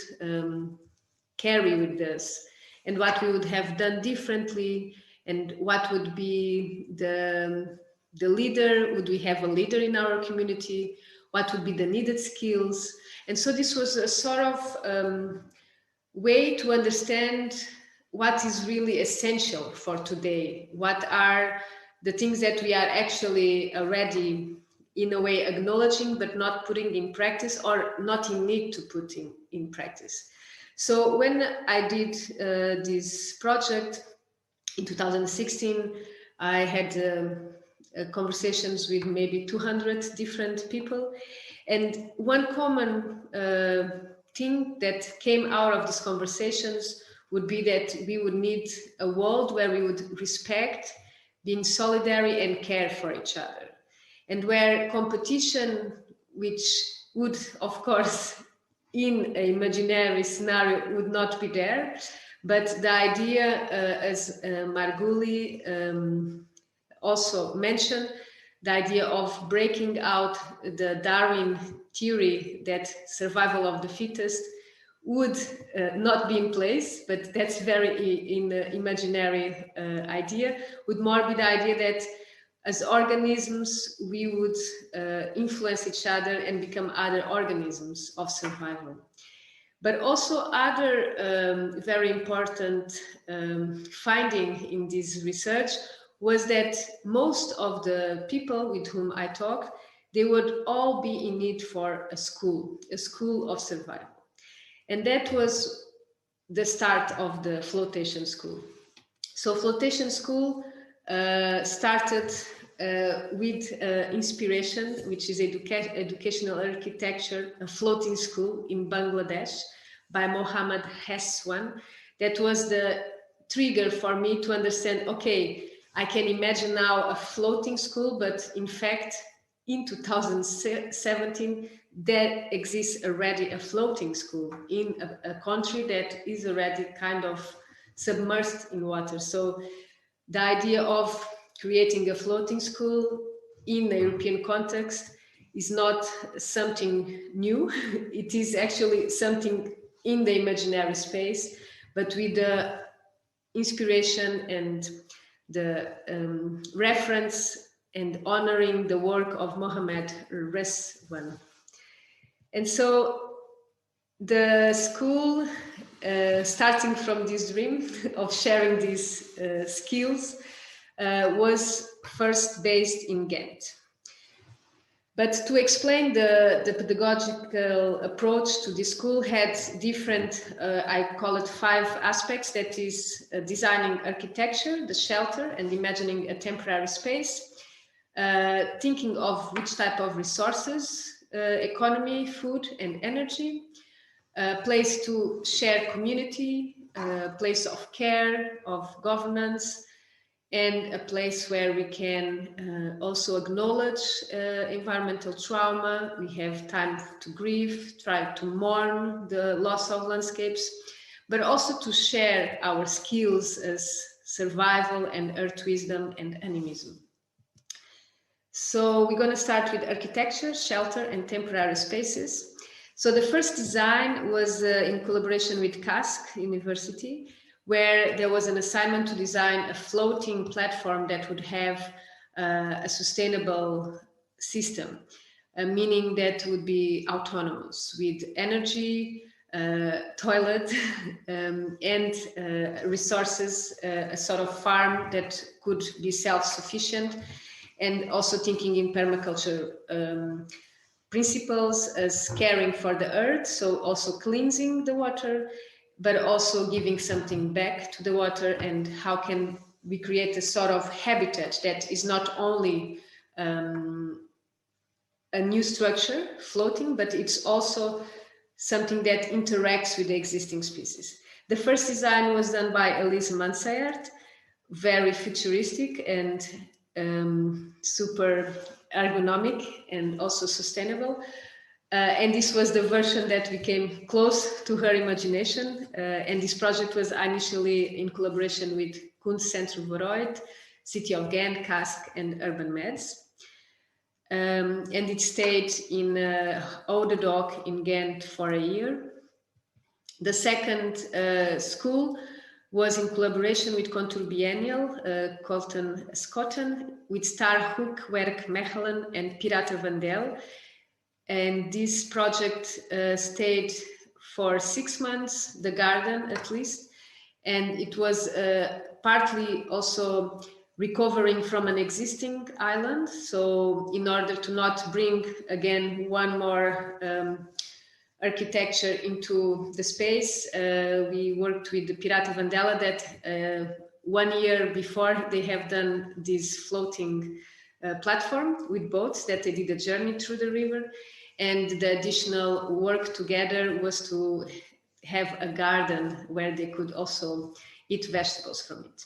carry with us? And what we would have done differently? And what would be the leader? Would we have a leader in our community? What would be the needed skills? And so this was a sort of way to understand what is really essential for today. What are the things that we are actually already in a way acknowledging but not putting in practice, or not in need to put in practice. So when I did this project in 2016, I had conversations with maybe 200 different people. And one common thing that came out of these conversations would be that we would need a world where we would respect, being solidary and care for each other. And where competition, which would, of course, in an imaginary scenario, would not be there, but the idea, as Marguli also mentioned, the idea of breaking out the Darwin theory that survival of the fittest would not be in place, but that's very in the imaginary idea, would more be the idea that as organisms, we would influence each other and become other organisms of survival. But also other very important finding in this research was that most of the people with whom I talked, they would all be in need for a school of survival. And that was the start of the Flotation School. So Flotation School started with inspiration, which is educational architecture, a floating school in Bangladesh by Mohammad Haswan. That was the trigger for me to understand, okay, I can imagine now a floating school, but in fact, in 2017, there exists already a floating school in a country that is already kind of submerged in water. So the idea of creating a floating school in a European context is not something new. It is actually something in the imaginary space, but with the inspiration and the reference and honoring the work of Mohammad Haswan. And so the school, starting from this dream of sharing these skills, was first based in Ghent. But to explain the pedagogical approach to this school had different, I call it 5 aspects, that is designing architecture, the shelter, and imagining a temporary space, thinking of which type of resources, economy, food, and energy, a place to share community, a place of care, of governance, and a place where we can also acknowledge environmental trauma. We have time to grieve, try to mourn the loss of landscapes, but also to share our skills as survival and earth wisdom and animism. So we're going to start with architecture, shelter, and temporary spaces. So the first design was in collaboration with KASK University, where there was an assignment to design a floating platform that would have a sustainable system, meaning that would be autonomous with energy, toilet, and resources, a sort of farm that could be self-sufficient, and also thinking in permaculture principles as caring for the earth, so also cleansing the water, but also giving something back to the water, and how can we create a sort of habitat that is not only a new structure floating, but it's also something that interacts with the existing species. The first design was done by Elise Mansaert, very futuristic and super ergonomic and also sustainable. And this was the version that became close to her imagination. And this project was initially in collaboration with Kunstcentrum Vooruit, City of Ghent, KASK, and Urban Meds. And it stayed in Oude Dock in Ghent for a year. The second school was in collaboration with Contour Biennial, Colton Scotten, with Starhoek, Werk Mechelen, and Pirater Vandel. And this project stayed for 6 months, the garden at least, And it was partly also recovering from an existing island. So in order to not bring again one more architecture into the space, we worked with the Pirata Vandela that 1 year before they have done this floating platform with boats that they did a journey through the river. And the additional work together was to have a garden where they could also eat vegetables from it.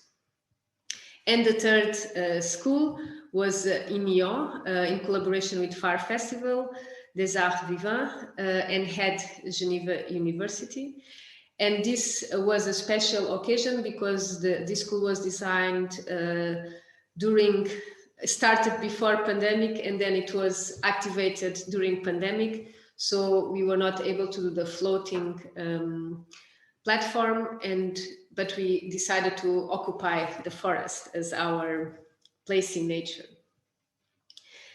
And the third school was in Lyon, in collaboration with Phare Festival, des Arts Vivants, and had Geneva University. And this was a special occasion because this school was designed started before pandemic, and then it was activated during pandemic. So we were not able to do the floating platform, but we decided to occupy the forest as our place in nature.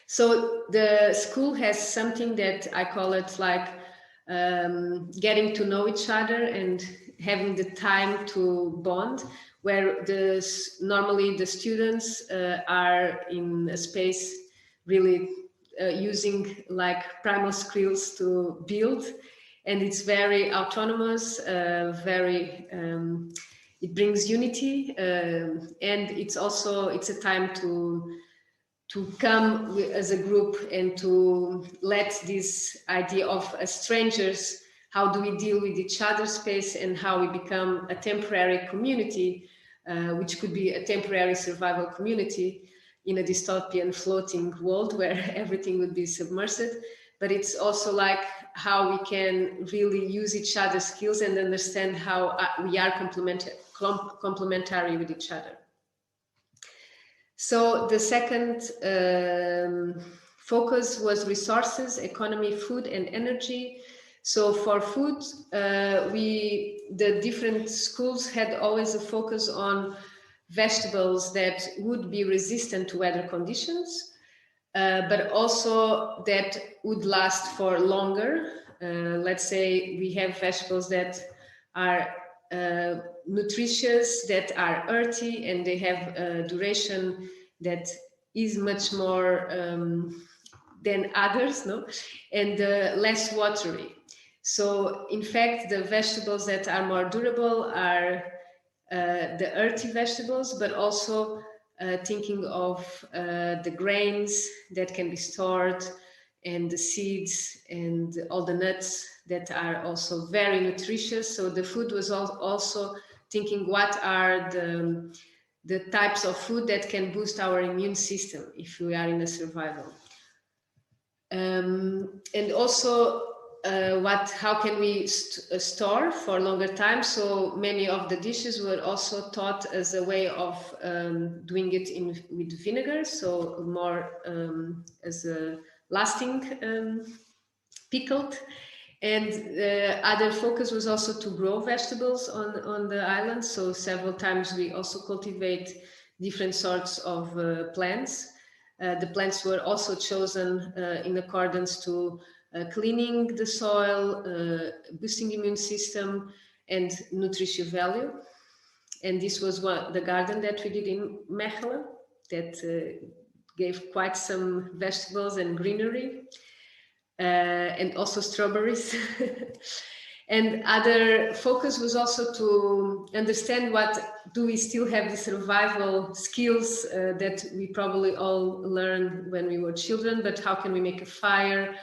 So the school has something that I call it like getting to know each other and having the time to bond, where normally the students are in a space really using like primal skills to build. And it's very autonomous, it brings unity, and it's a time to come as a group and to let this idea of strangers, how do we deal with each other's space and how we become a temporary community, which could be a temporary survival community in a dystopian floating world where everything would be submerged. But it's also like how we can really use each other's skills and understand how we are complementary with each other. So the second focus was resources, economy, food, and energy. So for food, the different schools had always a focus on vegetables that would be resistant to weather conditions, but also that would last for longer. Let's say we have vegetables that are nutritious, that are earthy, and they have a duration that is much more than others, no? And less watery. So in fact, the vegetables that are more durable are the earthy vegetables, but also thinking of the grains that can be stored, and the seeds and all the nuts that are also very nutritious. So the food was also thinking what are the types of food that can boost our immune system if we are in a survival. And also how can we store for longer time? So many of the dishes were also taught as a way of doing it with vinegar, so more as a lasting pickled. And other focus was also to grow vegetables on the island. So several times we also cultivate different sorts of plants. The plants were also chosen in accordance to cleaning the soil, boosting immune system, and nutrition value. And this was the garden that we did in Mechelen that gave quite some vegetables and greenery, and also strawberries. And other focus was also to understand what do we still have the survival skills that we probably all learned when we were children, but how can we make a fire?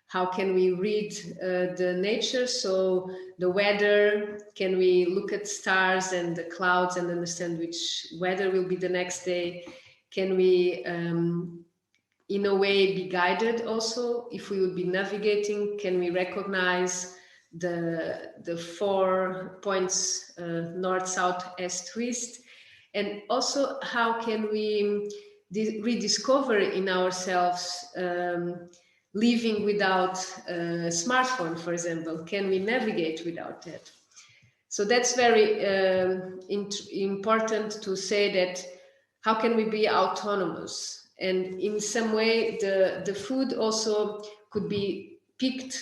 How can we read the nature? So the weather, can we look at stars and the clouds and understand which weather will be the next day? Can we, in a way, be guided also? If we would be navigating, can we recognize the 4 points, north, south, east, west? And also, how can we rediscover in ourselves living without a smartphone, for example? Can we navigate without that? So that's very important to say that how can we be autonomous? And in some way, the food also could be picked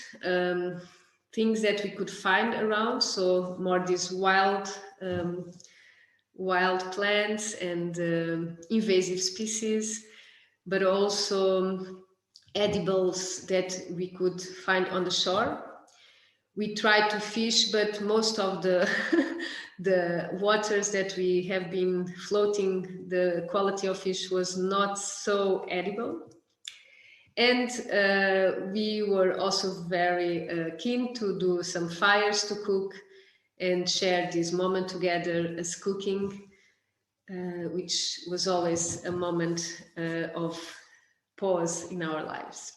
things that we could find around. So more these wild wild plants and invasive species, but also edibles that we could find on the shore. We tried to fish, but most of the the waters that we have been floating, the quality of fish was not so edible. And we were also very keen to do some fires to cook and share this moment together as cooking, which was always a moment of pause in our lives.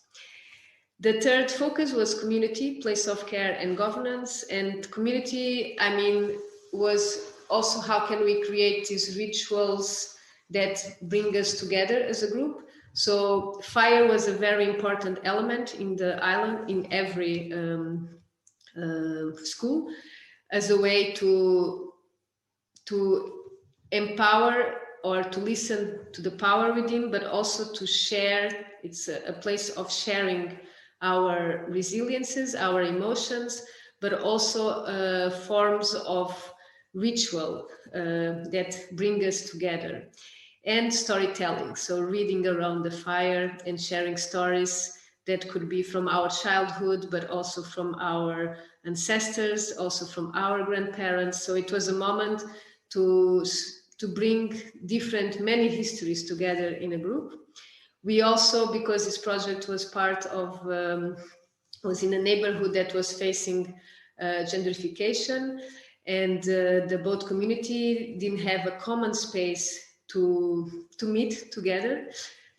The third focus was community, place of care and governance. And community, I mean, was also how can we create these rituals that bring us together as a group. So fire was a very important element in the island, in every school, as a way to empower or to listen to the power within, but also to share. It's a place of sharing our resiliences, our emotions, but also forms of ritual that bring us together. And storytelling, so reading around the fire and sharing stories that could be from our childhood, but also from our ancestors, also from our grandparents. So it was a moment to bring many histories together in a group. We also, because this project was part of, was in a neighborhood that was facing gentrification, and the boat community didn't have a common space to meet together,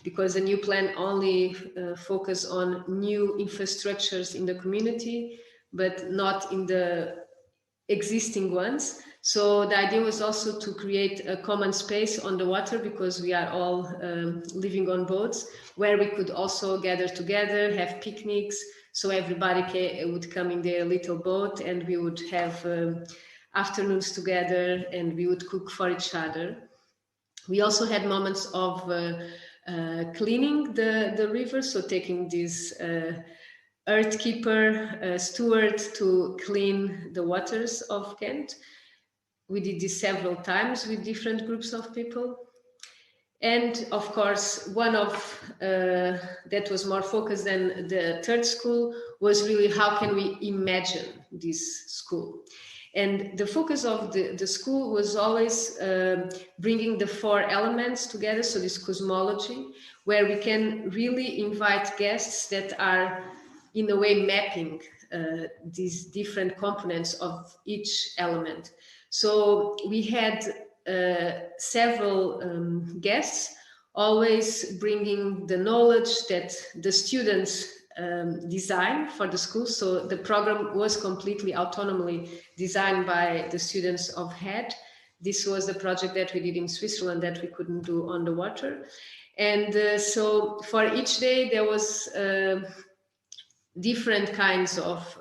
because the new plan only focus on new infrastructures in the community, but not in the existing ones. So the idea was also to create a common space on the water, because we are all living on boats, where we could also gather together, have picnics. So everybody would come in their little boat, and we would have afternoons together, and we would cook for each other. We also had moments of cleaning the river, so taking this earth keeper, steward, to clean the waters of Ghent. We did this several times with different groups of people. And of course, one of that was more focused than the third school was really how can we imagine this school. And the focus of the school was always bringing the four elements together, so this cosmology, where we can really invite guests that are in a way mapping these different components of each element. So we had several guests, always bringing the knowledge that the students design for the school. So the program was completely autonomously designed by the students of HEAD. This was the project that we did in Switzerland that we couldn't do on the water. And so for each day there was different kinds of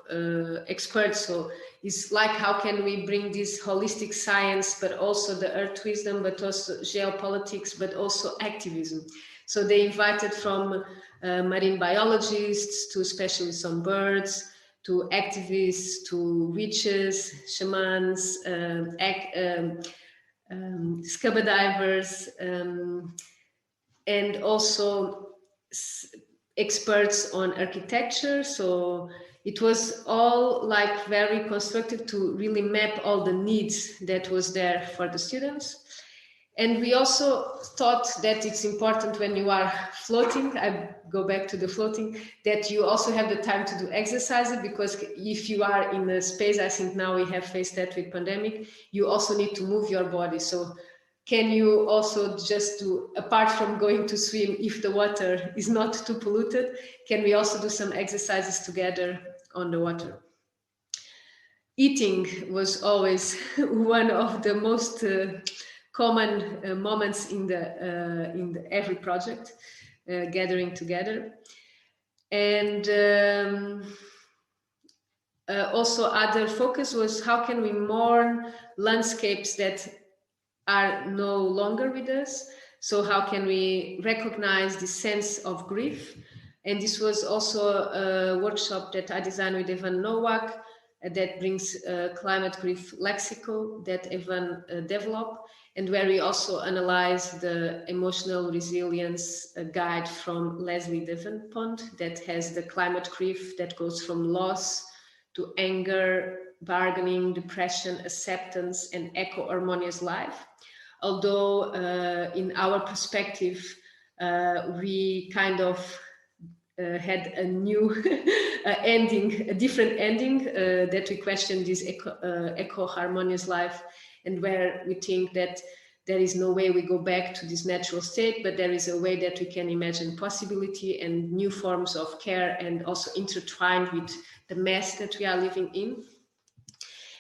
experts. So it's like, how can we bring this holistic science, but also the earth wisdom, but also geopolitics, but also activism. So they invited from marine biologists to specialists on birds, to activists, to witches, shamans, scuba divers, and also experts on architecture. So it was all like very constructed to really map all the needs that was there for the students. And we also thought that it's important when you are floating, I go back to the floating, that you also have the time to do exercises, because if you are in a space, I think now we have faced that with pandemic, you also need to move your body. So can you also just do, apart from going to swim, if the water is not too polluted, can we also do some exercises together on the water? Eating was always one of the most common moments in the every project, gathering together. And also other focus was how can we mourn landscapes that are no longer with us. So how can we recognize the sense of grief? And this was also a workshop that I designed with Evan Nowak, that brings climate grief lexical that Evan developed, and where we also analyze the emotional resilience guide from Leslie Davenpont that has the climate grief that goes from loss to anger, bargaining, depression, acceptance, and eco-harmonious life. Although in our perspective, we kind of had a new ending, a different ending, that we question this eco-harmonious life, and where we think that there is no way we go back to this natural state, but there is a way that we can imagine possibility and new forms of care, and also intertwined with the mess that we are living in.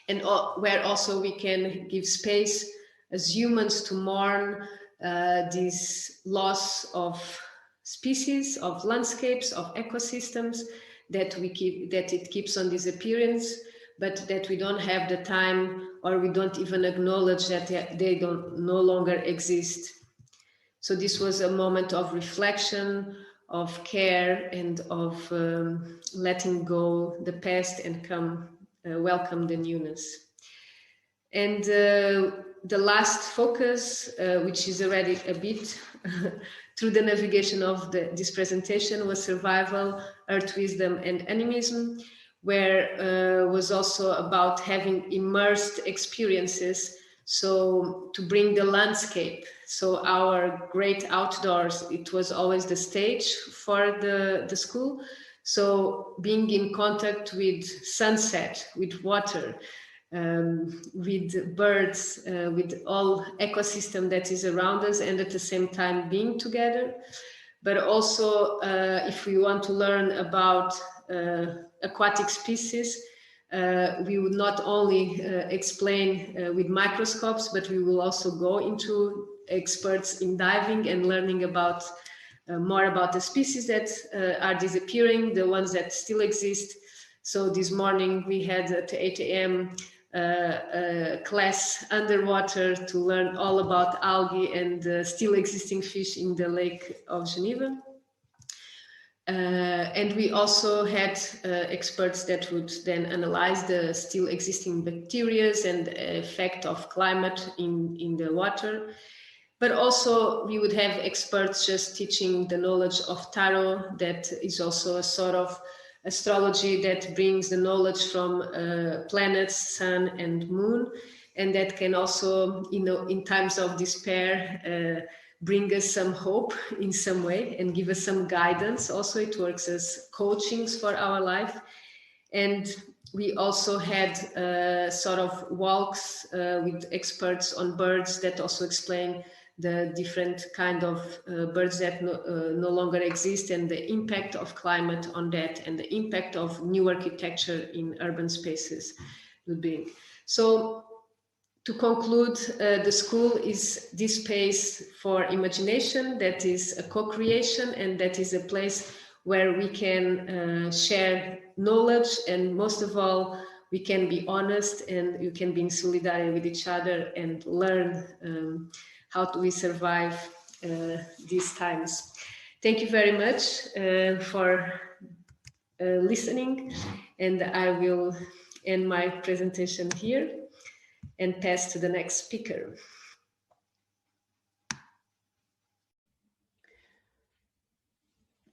And where also we can give space as humans to mourn this loss of species, of landscapes, of ecosystems, that it keeps on disappearance, but that we don't have the time, or we don't even acknowledge that they no longer exist. So this was a moment of reflection, of care, and of letting go the past and welcome the newness. And the last focus, which is already a bit through the navigation of this presentation, was survival, earth wisdom, and animism, where was also about having immersed experiences. So to bring the landscape, so our great outdoors, it was always the stage for the school. So being in contact with sunset, with water, with birds, with all ecosystem that is around us, and at the same time being together. But also, if we want to learn about aquatic species, we would not only explain with microscopes, but we will also go into experts in diving and learning about more about the species that are disappearing, the ones that still exist. So this morning we had at 8 a.m. Class underwater to learn all about algae and still existing fish in the Lake of Geneva. And we also had experts that would then analyze the still existing bacteria and the effect of climate in the water. But also we would have experts just teaching the knowledge of tarot, that is also a sort of astrology that brings the knowledge from planets, sun and moon, and that can also, you know, in times of despair, bring us some hope in some way and give us some guidance. Also, it works as coachings for our life. And we also had sort of walks with experts on birds that also explain the different kind of birds that no longer exist, and the impact of climate on that, and the impact of new architecture in urban spaces would be. So to conclude, the school is this space for imagination that is a co-creation, and that is a place where we can share knowledge, and most of all, we can be honest, and you can be in solidarity with each other and learn how do we survive these times. Thank you very much for listening, and I will end my presentation here and pass to the next speaker.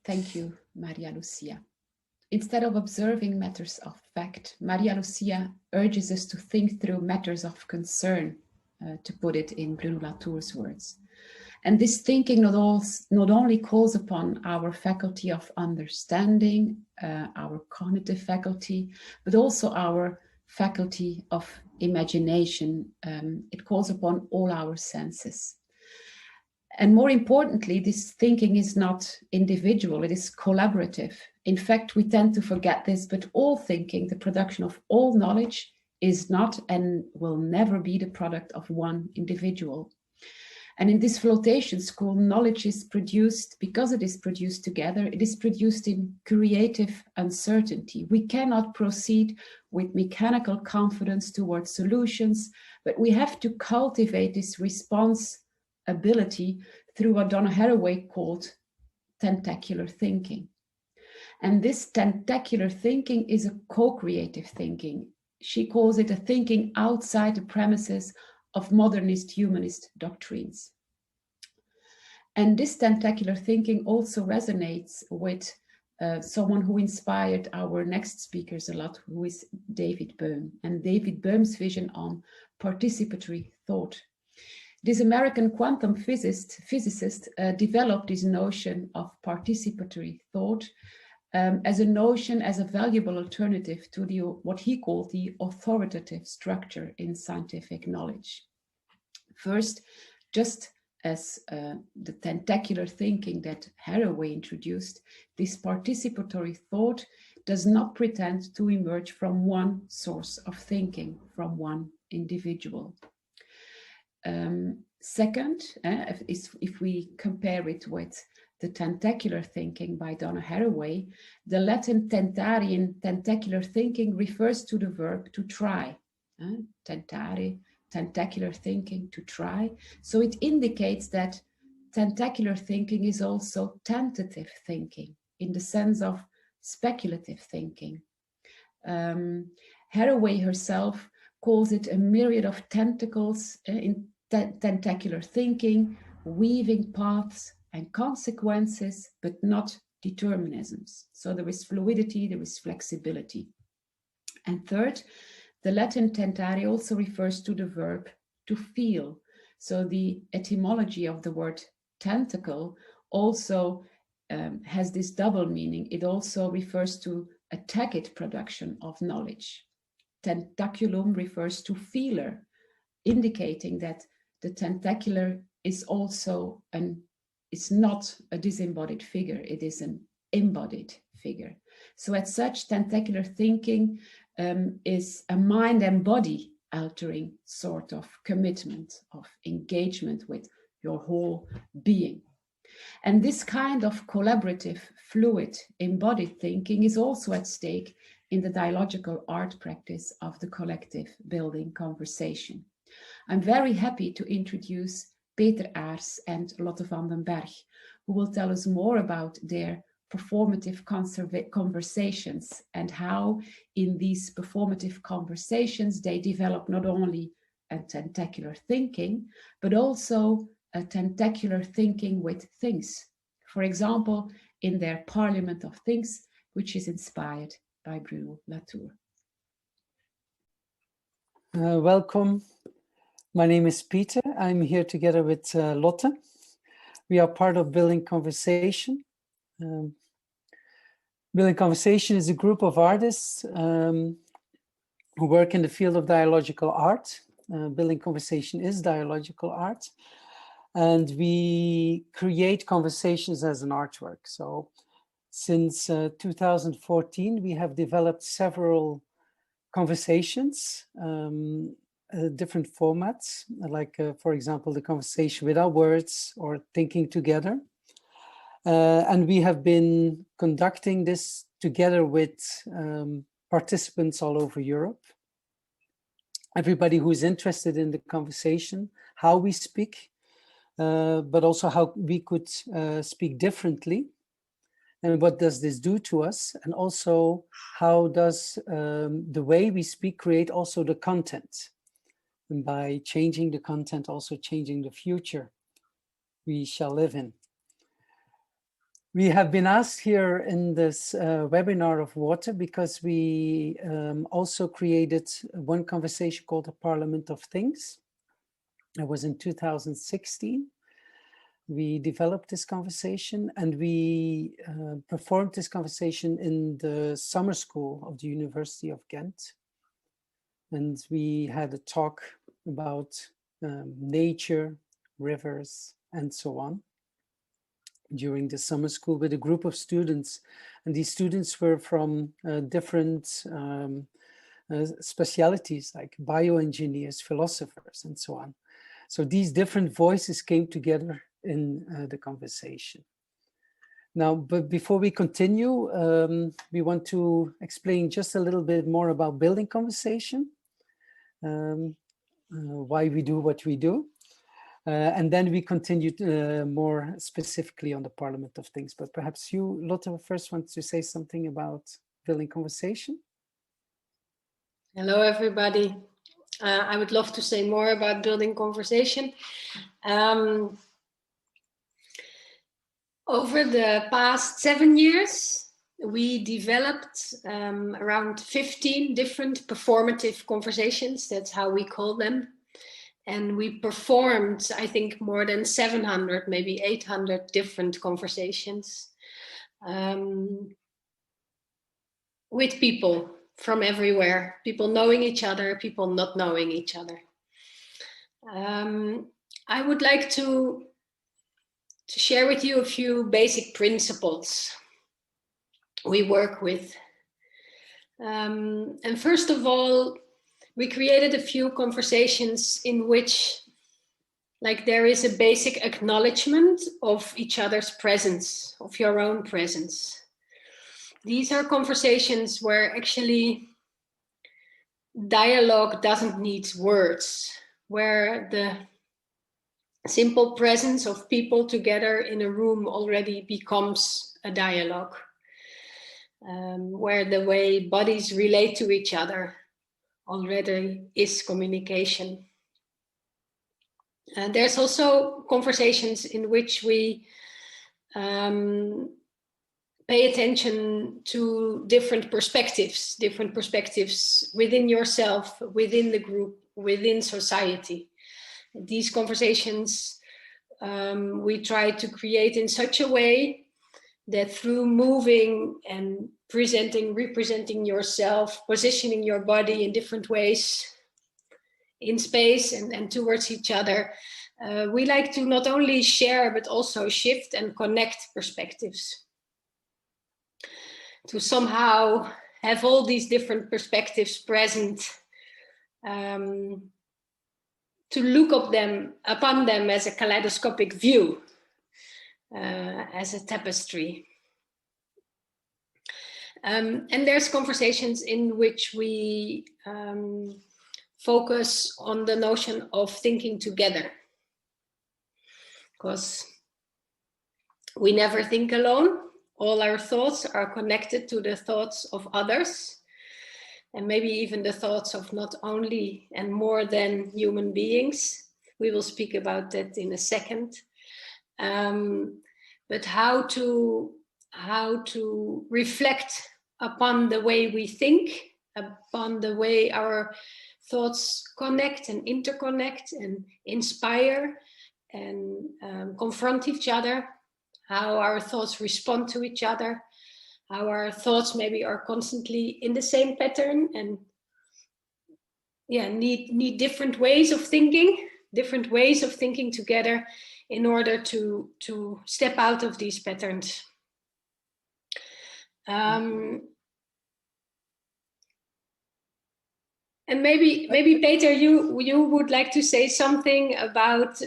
Thank you, Maria Lucia. Instead of observing matters of fact, Maria Lucia urges us to think through matters of concern, to put it in Bruno Latour's words. And this thinking not only calls upon our faculty of understanding, our cognitive faculty, but also our faculty of imagination. It calls upon all our senses. And more importantly, this thinking is not individual, it is collaborative. In fact, we tend to forget this, but all thinking, the production of all knowledge, is not and will never be the product of one individual. And in this flotation school, knowledge is produced, because it is produced together, it is produced in creative uncertainty. We cannot proceed with mechanical confidence towards solutions, but we have to cultivate this response ability through what Donna Haraway called tentacular thinking. And this tentacular thinking is a co-creative thinking. She calls it a thinking outside the premises of modernist humanist doctrines. And this tentacular thinking also resonates with someone who inspired our next speakers a lot, who is David Bohm, and David Bohm's vision on participatory thought. This American quantum physicist developed this notion of participatory thought as a notion, as a valuable alternative to what he called the authoritative structure in scientific knowledge. First, just as the tentacular thinking that Haraway introduced, this participatory thought does not pretend to emerge from one source of thinking, from one individual. Second, if we compare it with the tentacular thinking by Donna Haraway, the Latin tentarian tentacular thinking refers to the verb to try. Tentare, tentacular thinking, to try. So it indicates that tentacular thinking is also tentative thinking in the sense of speculative thinking. Haraway herself calls it a myriad of tentacles in tentacular thinking, weaving paths and consequences, but not determinisms. So there is fluidity, there is flexibility. And third, the Latin tentare also refers to the verb to feel. So the etymology of the word tentacle also has this double meaning. It also refers to a tacit production of knowledge. Tentaculum refers to feeler, indicating that the tentacular is also it's not a disembodied figure, it is an embodied figure. So as such, tentacular thinking is a mind and body altering sort of commitment, of engagement with your whole being. And this kind of collaborative, fluid, embodied thinking is also at stake in the dialogical art practice of the collective building conversation. I'm very happy to introduce Peter Aers and Lotte van den Berg, who will tell us more about their performative conversations and how in these performative conversations they develop not only a tentacular thinking, but also a tentacular thinking with things. For example, in their Parliament of Things, which is inspired by Bruno Latour. Welcome. My name is Peter. I'm here together with Lotte. We are part of Building Conversation. Building Conversation is a group of artists who work in the field of dialogical art. Building Conversation is dialogical art. And we create conversations as an artwork. So since 2014, we have developed several conversations, different formats, like, for example, the conversation without words or thinking together. And we have been conducting this together with participants all over Europe. Everybody who is interested in the conversation, how we speak, but also how we could speak differently. And what does this do to us? And also, how does the way we speak create also the content? And by changing the content, also changing the future we shall live in. We have been asked here in this webinar of water because we also created one conversation called the Parliament of Things. It was in 2016. We developed this conversation and we performed this conversation in the summer school of the University of Ghent. And we had a talk about nature, rivers, and so on during the summer school with a group of students. And these students were from different specialities like bioengineers, philosophers, and so on. So these different voices came together in the conversation. Now, but before we continue, we want to explain just a little bit more about building conversation, why we do what we do. And then we continued more specifically on the Parliament of Things. But perhaps you, Lotte, first want to say something about building conversation? Hello, everybody. I would love to say more about building conversation. Over the past 7 years, we developed around 15 different performative conversations. That's how we call them. And we performed, I think, more than 700, maybe 800 different conversations with people from everywhere, people knowing each other, people not knowing each other. I would like to share with you a few basic principles we work with. And first of all, we created a few conversations in which, like, there is a basic acknowledgement of each other's presence, of your own presence. These are conversations where actually dialogue doesn't need words, where the simple presence of people together in a room already becomes a dialogue, where the way bodies relate to each other already is communication. And there's also conversations in which we pay attention to different perspectives within yourself, within the group, within society. These conversations we try to create in such a way that through moving and representing yourself, positioning your body in different ways in space and towards each other, we like to not only share but also shift and connect perspectives, to somehow have all these different perspectives present, to look upon them as a kaleidoscopic view, as a tapestry. And there's conversations in which we focus on the notion of thinking together, because we never think alone. All our thoughts are connected to the thoughts of others, and maybe even the thoughts of not only and more than human beings. We will speak about that in a second. But how to reflect upon the way we think, upon the way our thoughts connect and interconnect and inspire and confront each other, how our thoughts respond to each other, how our thoughts maybe are constantly in the same pattern and need different ways of thinking together in order to step out of these patterns. And maybe Peter, you would like to say something about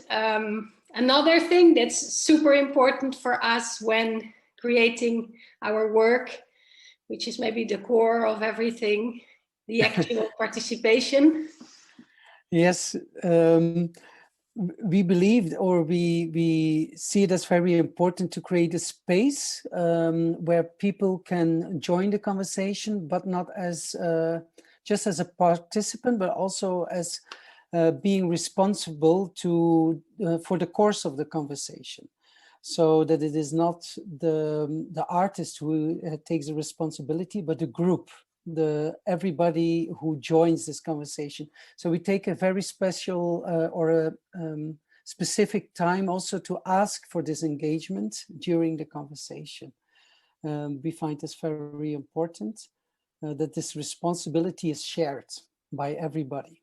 another thing that's super important for us when creating our work, which is maybe the core of everything, the actual participation. Yes, we believe, or we see it as very important to create a space where people can join the conversation, but not as just as a participant, but also as being responsible for the course of the conversation, so that it is not the artist who takes the responsibility, but the group, everybody who joins this conversation. So we take a very special or a specific time also to ask for this engagement during the conversation. We find this very important, that this responsibility is shared by everybody.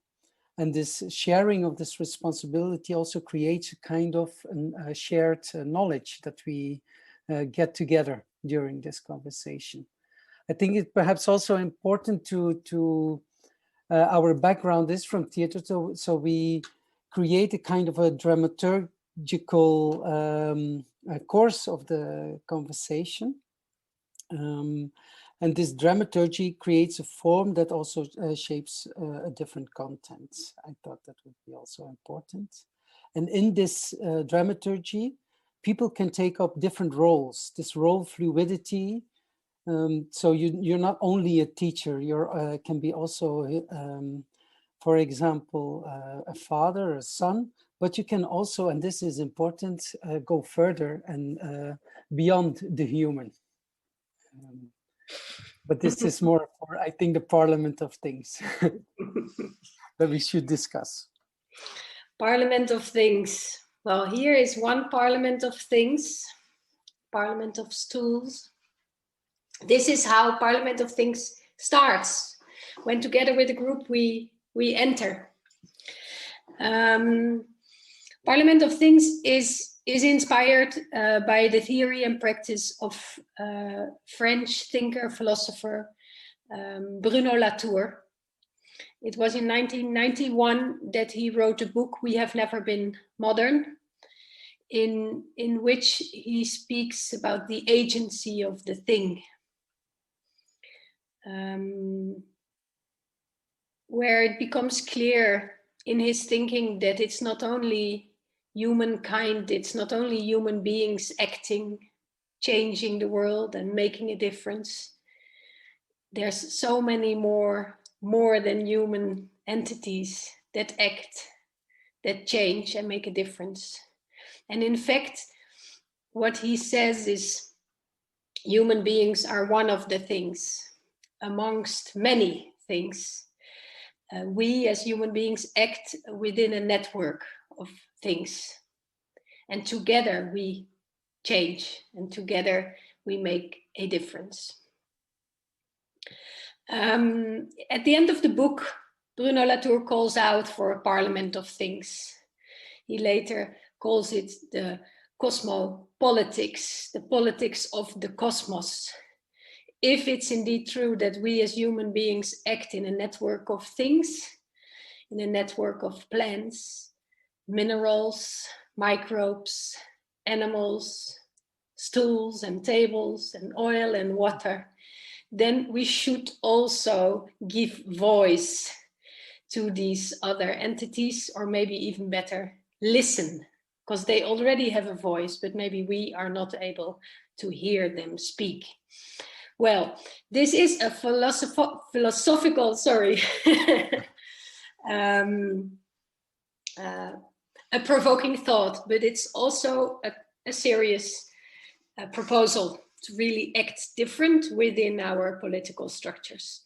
And this sharing of this responsibility also creates a kind of shared knowledge that we get together during this conversation. I think it's perhaps also important to our background is from theater, so we create a kind of a dramaturgical course of the conversation. And this dramaturgy creates a form that also shapes a different content. I thought that would be also important. And in this dramaturgy, people can take up different roles, this role fluidity. So you're not only a teacher, you can be also, for example, a father, a son, but you can also, and this is important, go further and beyond the human. But this is more for, I think, the parliament of things that we should discuss. Parliament of things. Well, here is one parliament of things, parliament of stools. This is how parliament of things starts. When together with a group we enter. Parliament of things is inspired by the theory and practice of French thinker, philosopher Bruno Latour. It was in 1991 that he wrote a book, We Have Never Been Modern, in which he speaks about the agency of the thing. Where it becomes clear in his thinking that it's not only humankind, it's not only human beings acting, changing the world and making a difference. There's so many more than human entities that act, that change and make a difference. And in fact, what he says is human beings are one of the things amongst many things. We as human beings act within a network of things. And together we change and together we make a difference. At the end of the book, Bruno Latour calls out for a parliament of things. He later calls it the cosmopolitics, the politics of the cosmos. If it's indeed true that we as human beings act in a network of things, in a network of plants, minerals, microbes, animals, stools and tables and oil and water, then we should also give voice to these other entities, or maybe even better, listen, because they already have a voice, but maybe we are not able to hear them speak. Well, this is a philosophical, sorry, a provoking thought, but it's also a serious proposal to really act different within our political structures.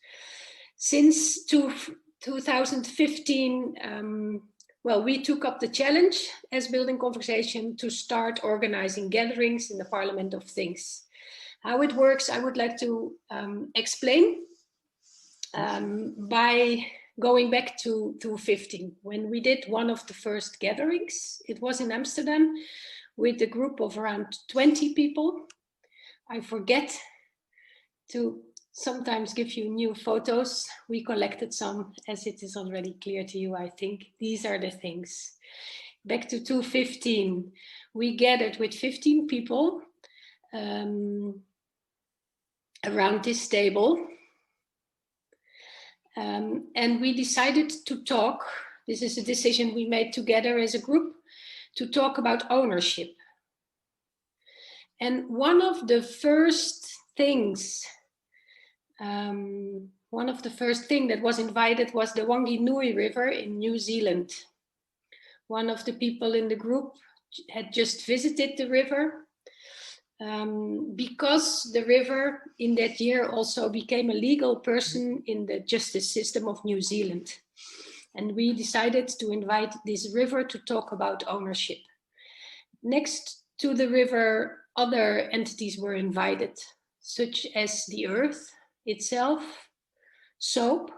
Since 2015, well, we took up the challenge as Building Conversation to start organizing gatherings in the Parliament of Things. How it works, I would like to explain by going back to 2015, when we did one of the first gatherings. It was in Amsterdam with a group of around 20 people. I forget to sometimes give you new photos. We collected some, as it is already clear to you, I think. These are the things. Back to 2015, we gathered with 15 people around this table. And we decided to talk, this is a decision we made together as a group, to talk about ownership. And one of the first things that was invited was the Wanganui River in New Zealand. One of the people in the group had just visited the river because the river in that year also became a legal person in the justice system of New Zealand. And we decided to invite this river to talk about ownership. Next to the river, other entities were invited, such as the earth itself, soap,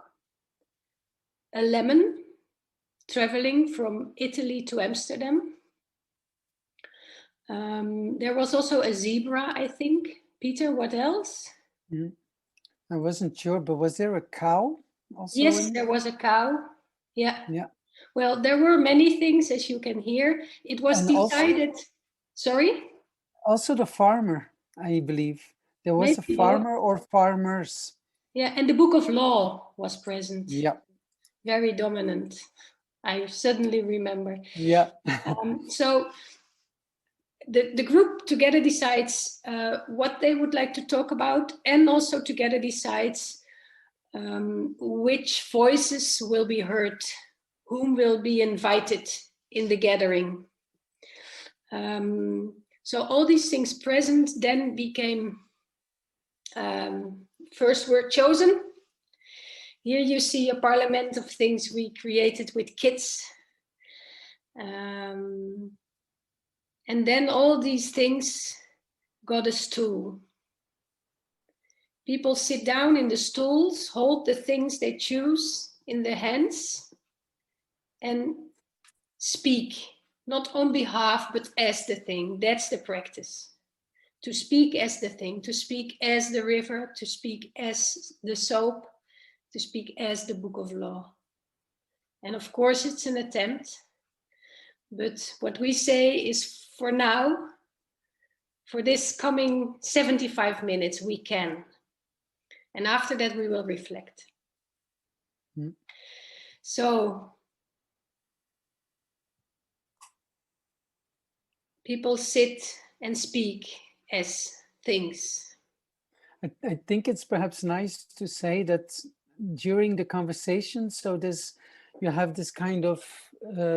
a lemon traveling from Italy to Amsterdam. There was also a zebra, I think. Peter, what else? I wasn't sure, but was there a cow also? Yes, there was a cow. Yeah. Yeah. Well, there were many things, as you can hear. It was decided. Sorry? Also the farmer, I believe. There was a farmer or farmers. Yeah, and the Book of Law was present. Yeah. Very dominant. I suddenly remember. Yeah. So the group together decides what they would like to talk about, and also together decides which voices will be heard, whom will be invited in the gathering. So all these things present then became first were chosen. Here you see a parliament of things we created with kids. And then all these things got a stool. People sit down in the stools, hold the things they choose in their hands, and speak, not on behalf, but as the thing. That's the practice. To speak as the thing, to speak as the river, to speak as the soap, to speak as the book of law. And of course, it's an attempt. But what we say is, for now, for this coming 75 minutes, we can. And after that, we will reflect. Mm. So people sit and speak as things. I think it's perhaps nice to say that during the conversation, so you have this kind of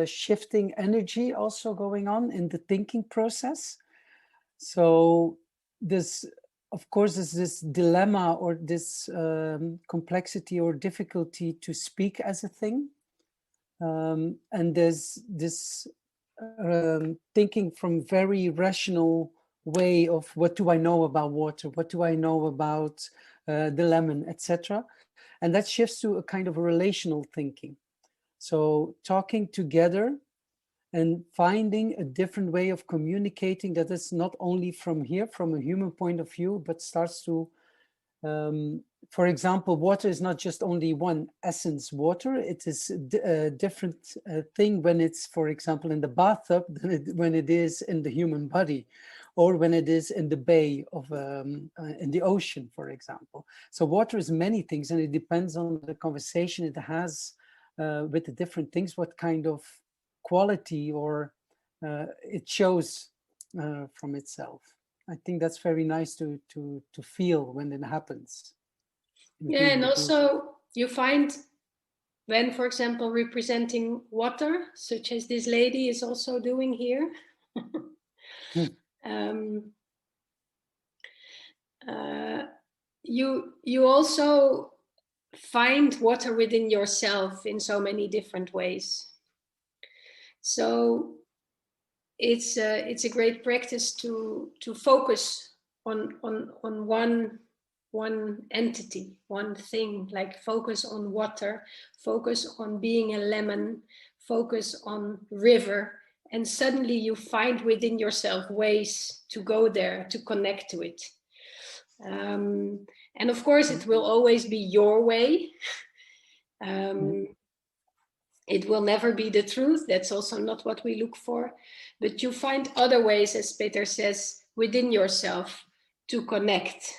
shifting energy also going on in the thinking process. So this, of course, is this dilemma or this complexity or difficulty to speak as a thing. And there's this thinking from very rational way of what do I know about water? What do I know about the lemon, etc. And that shifts to a kind of a relational thinking. So talking together and finding a different way of communicating that is not only from here, from a human point of view, but starts to, for example, water is not just only one essence water. It is a different thing when it's, for example, in the bathtub than when it is in the human body, or when it is in the bay of, in the ocean, for example. So water is many things, and it depends on the conversation it has with the different things, what kind of quality or it shows from itself. I think that's very nice to feel when it happens. Yeah, and also you find when, for example, representing water, such as this lady is also doing here, you also find water within yourself in so many different ways. So it's a great practice to focus on one entity, one thing, like focus on water, focus on being a lemon, focus on river, and suddenly you find within yourself ways to go there, to connect to it. And of course, it will always be your way. It will never be the truth. That's also not what we look for. But you find other ways, as Peter says, within yourself to connect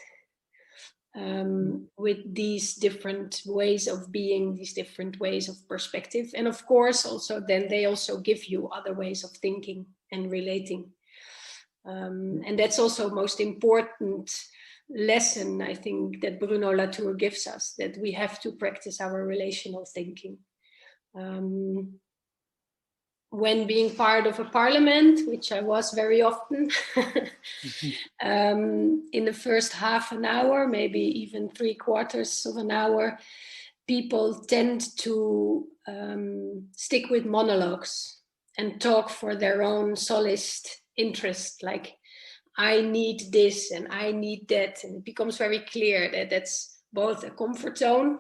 with these different ways of being, these different ways of perspective. And of course, also then they also give you other ways of thinking and relating. And that's also most important lesson, I think, that Bruno Latour gives us, that we have to practice our relational thinking. When being part of a parliament, which I was very often, in the first half an hour, maybe even 3/4 of an hour, people tend to stick with monologues and talk for their own solist interest, like, I need this and I need that. And it becomes very clear that that's both a comfort zone.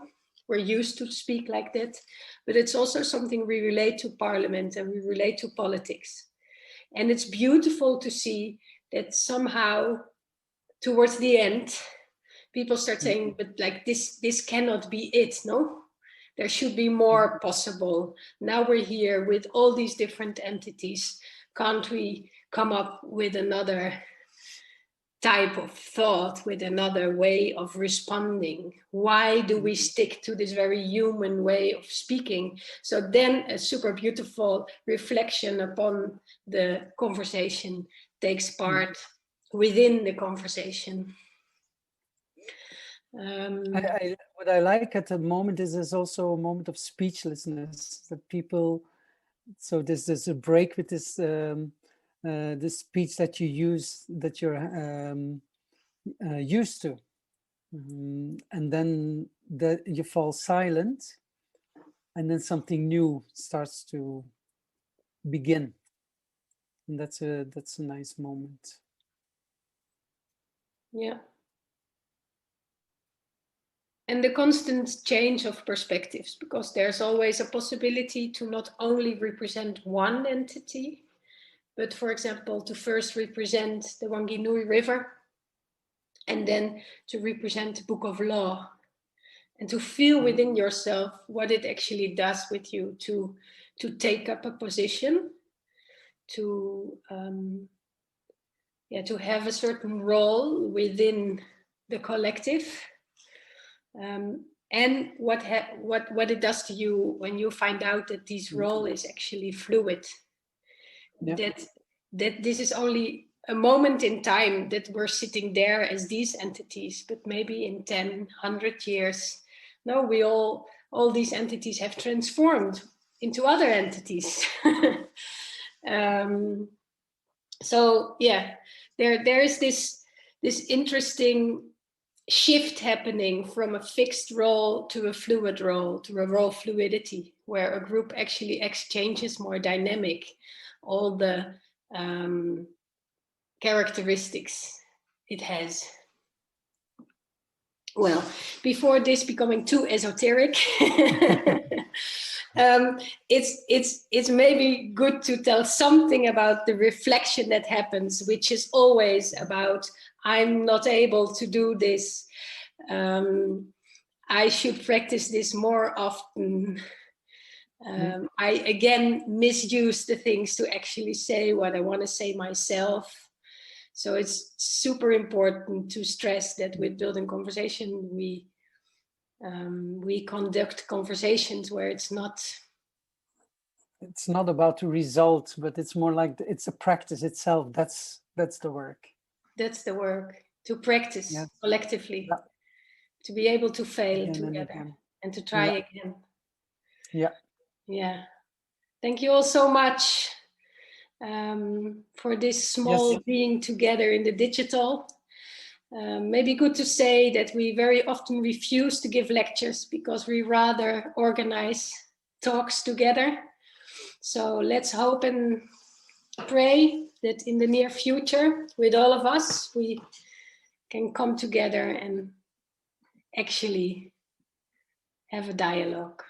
We're used to speak like that, but it's also something we relate to parliament and we relate to politics. And it's beautiful to see that somehow towards the end, people start saying, but like this cannot be it, no? There should be more possible. Now we're here with all these different entities. Can't we come up with another type of thought, with another way of responding. Why do we stick to this very human way of speaking? So then a super beautiful reflection upon the conversation takes part within the conversation. What I like at the moment is there's also a moment of speechlessness, that people, so there's a break with this this speech that you use, that you're used to, and then that you fall silent, and then something new starts to begin, and that's a nice moment. Yeah. And the constant change of perspectives, because there's always a possibility to not only represent one entity, but for example, to first represent the Wanganui River, and then to represent the Book of Law, and to feel within yourself what it actually does with you to take up a position, to have a certain role within the collective. And what it does to you when you find out that this role is actually fluid. Yeah. That this is only a moment in time, that we're sitting there as these entities, but maybe in 10, 100 years, no, all these entities have transformed into other entities. So yeah, there is this interesting shift happening from a fixed role to a fluid role, to a role fluidity, where a group actually exchanges more dynamic all the characteristics it has. Well, before this becoming too esoteric, it's maybe good to tell something about the reflection that happens, which is always about, I'm not able to do this. I should practice this more often. I again misuse the things to actually say what I want to say myself. So it's super important to stress that with building conversation, we conduct conversations where it's not about the result, but it's more like it's a practice itself. That's the work. That's the work, to practice collectively, to be able to fail together and to try again. Yeah. Thank you all so much for this small being together in the digital. Maybe good to say that we very often refuse to give lectures because we rather organize talks together. So let's hope and pray that in the near future, with all of us, we can come together and actually have a dialogue.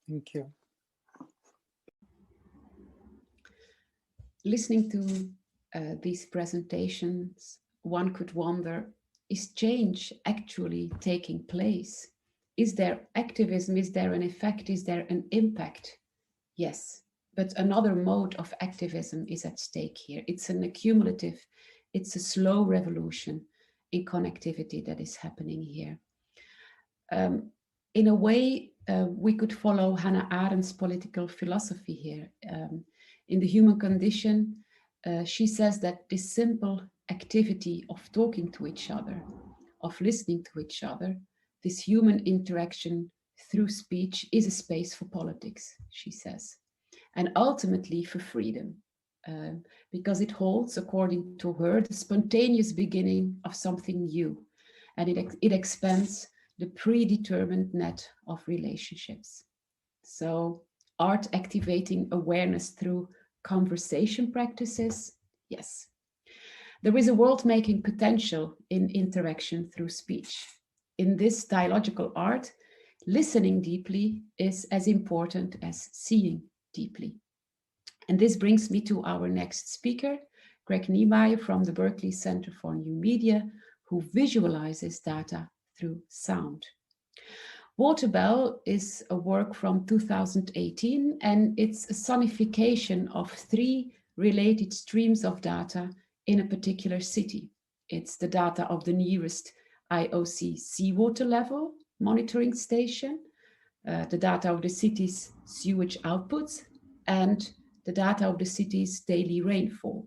Thank you. Listening to these presentations, one could wonder, is change actually taking place? Is there activism? Is there an effect? Is there an impact? Yes, but another mode of activism is at stake here. It's an accumulative, it's a slow revolution in connectivity that is happening here. In a way, we could follow Hannah Arendt's political philosophy here. In The Human Condition, she says that this simple activity of talking to each other, of listening to each other, this human interaction through speech is a space for politics, she says, and ultimately for freedom, because it holds, according to her, the spontaneous beginning of something new, and it expands the predetermined net of relationships. So art activating awareness through conversation practices, yes. There is a world-making potential in interaction through speech. In this dialogical art, listening deeply is as important as seeing deeply. And this brings me to our next speaker, Greg Niemeyer from the Berkeley Center for New Media, who visualizes data through sound. Waterbell is a work from 2018, and it's a sonification of 3 related streams of data in a particular city. It's the data of the nearest IOC seawater level monitoring station, the data of the city's sewage outputs, and the data of the city's daily rainfall.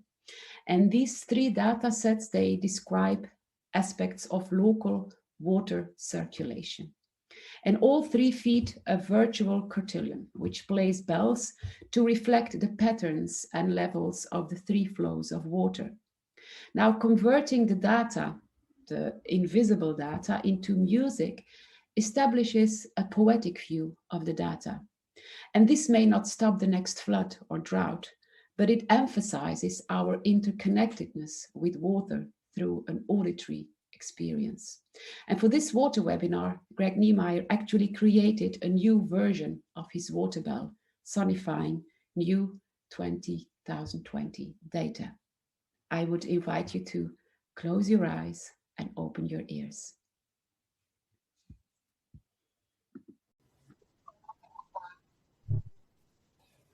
And these three data sets, they describe aspects of local water circulation. And all three feed a virtual cotillion, which plays bells to reflect the patterns and levels of the three flows of water. Now, converting the data, the invisible data, into music establishes a poetic view of the data. And this may not stop the next flood or drought, but it emphasizes our interconnectedness with water through an auditory experience. And for this water webinar, Greg Niemeyer actually created a new version of his water bell, sonifying new 2020 data. I would invite you to close your eyes and open your ears.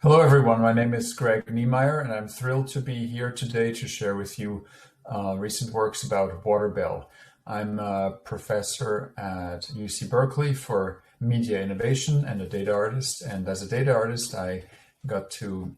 Hello everyone, my name is Greg Niemeyer and I'm thrilled to be here today to share with you recent works about water bell. I'm a professor at UC Berkeley for media innovation and a data artist. And as a data artist, I got to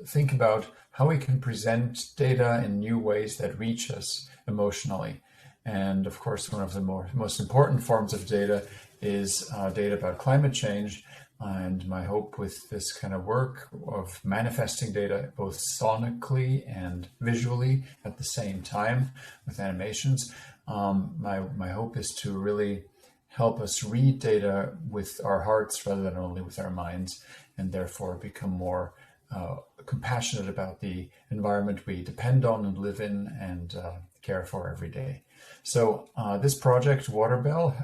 think about how we can present data in new ways that reach us emotionally. And of course, one of the most important forms of data is data about climate change. And my hope with this kind of work of manifesting data both sonically and visually at the same time with animations, my hope is to really help us read data with our hearts rather than only with our minds, and therefore become more compassionate about the environment we depend on and live in and care for every day. So this project, Waterbell,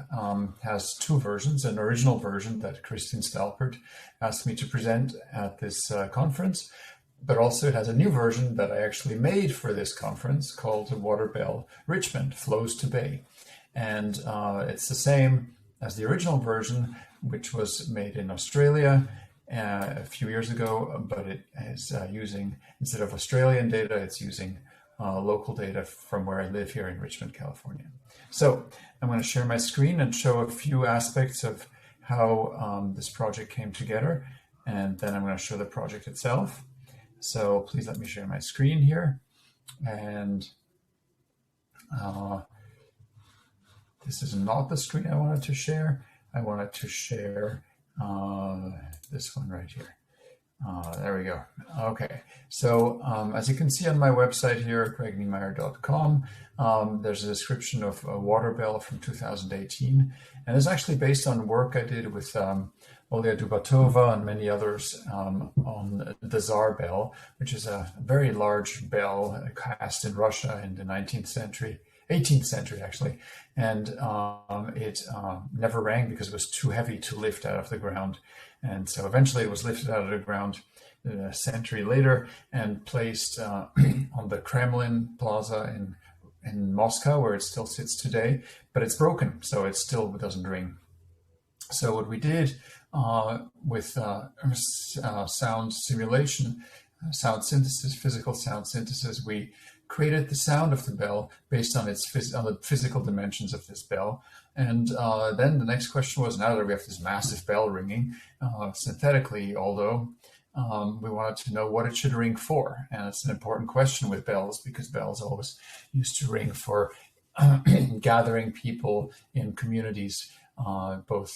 has two versions, an original version that Stalpaert asked me to present at this conference, but also it has a new version that I actually made for this conference called Waterbell Richmond, Flows to Bay. And it's the same as the original version, which was made in Australia a few years ago, but it is using, instead of Australian data, it's using local data from where I live here in Richmond, California. So I'm going to share my screen and show a few aspects of how this project came together, and then I'm going to show the project itself. So please let me share my screen here. And this is not the screen I wanted to share. I wanted to share this one right here. There we go. Okay, so as you can see on my website here, gregniemeyer.com, there's a description of a water bell from 2018, and it's actually based on work I did with Olia Dubatova and many others on the Tsar bell, which is a very large bell cast in Russia in the 19th century, 18th century actually, and it never rang because it was too heavy to lift out of the ground. And so eventually it was lifted out of the ground a century later and placed on the Kremlin Plaza in Moscow, where it still sits today, but it's broken, so it still doesn't ring. So what we did with sound simulation, sound synthesis, physical sound synthesis, we created the sound of the bell based on on the physical dimensions of this bell. And then the next question was, now that we have this massive bell ringing synthetically, although we wanted to know what it should ring for. And it's an important question with bells, because bells always used to ring for gathering people in communities, both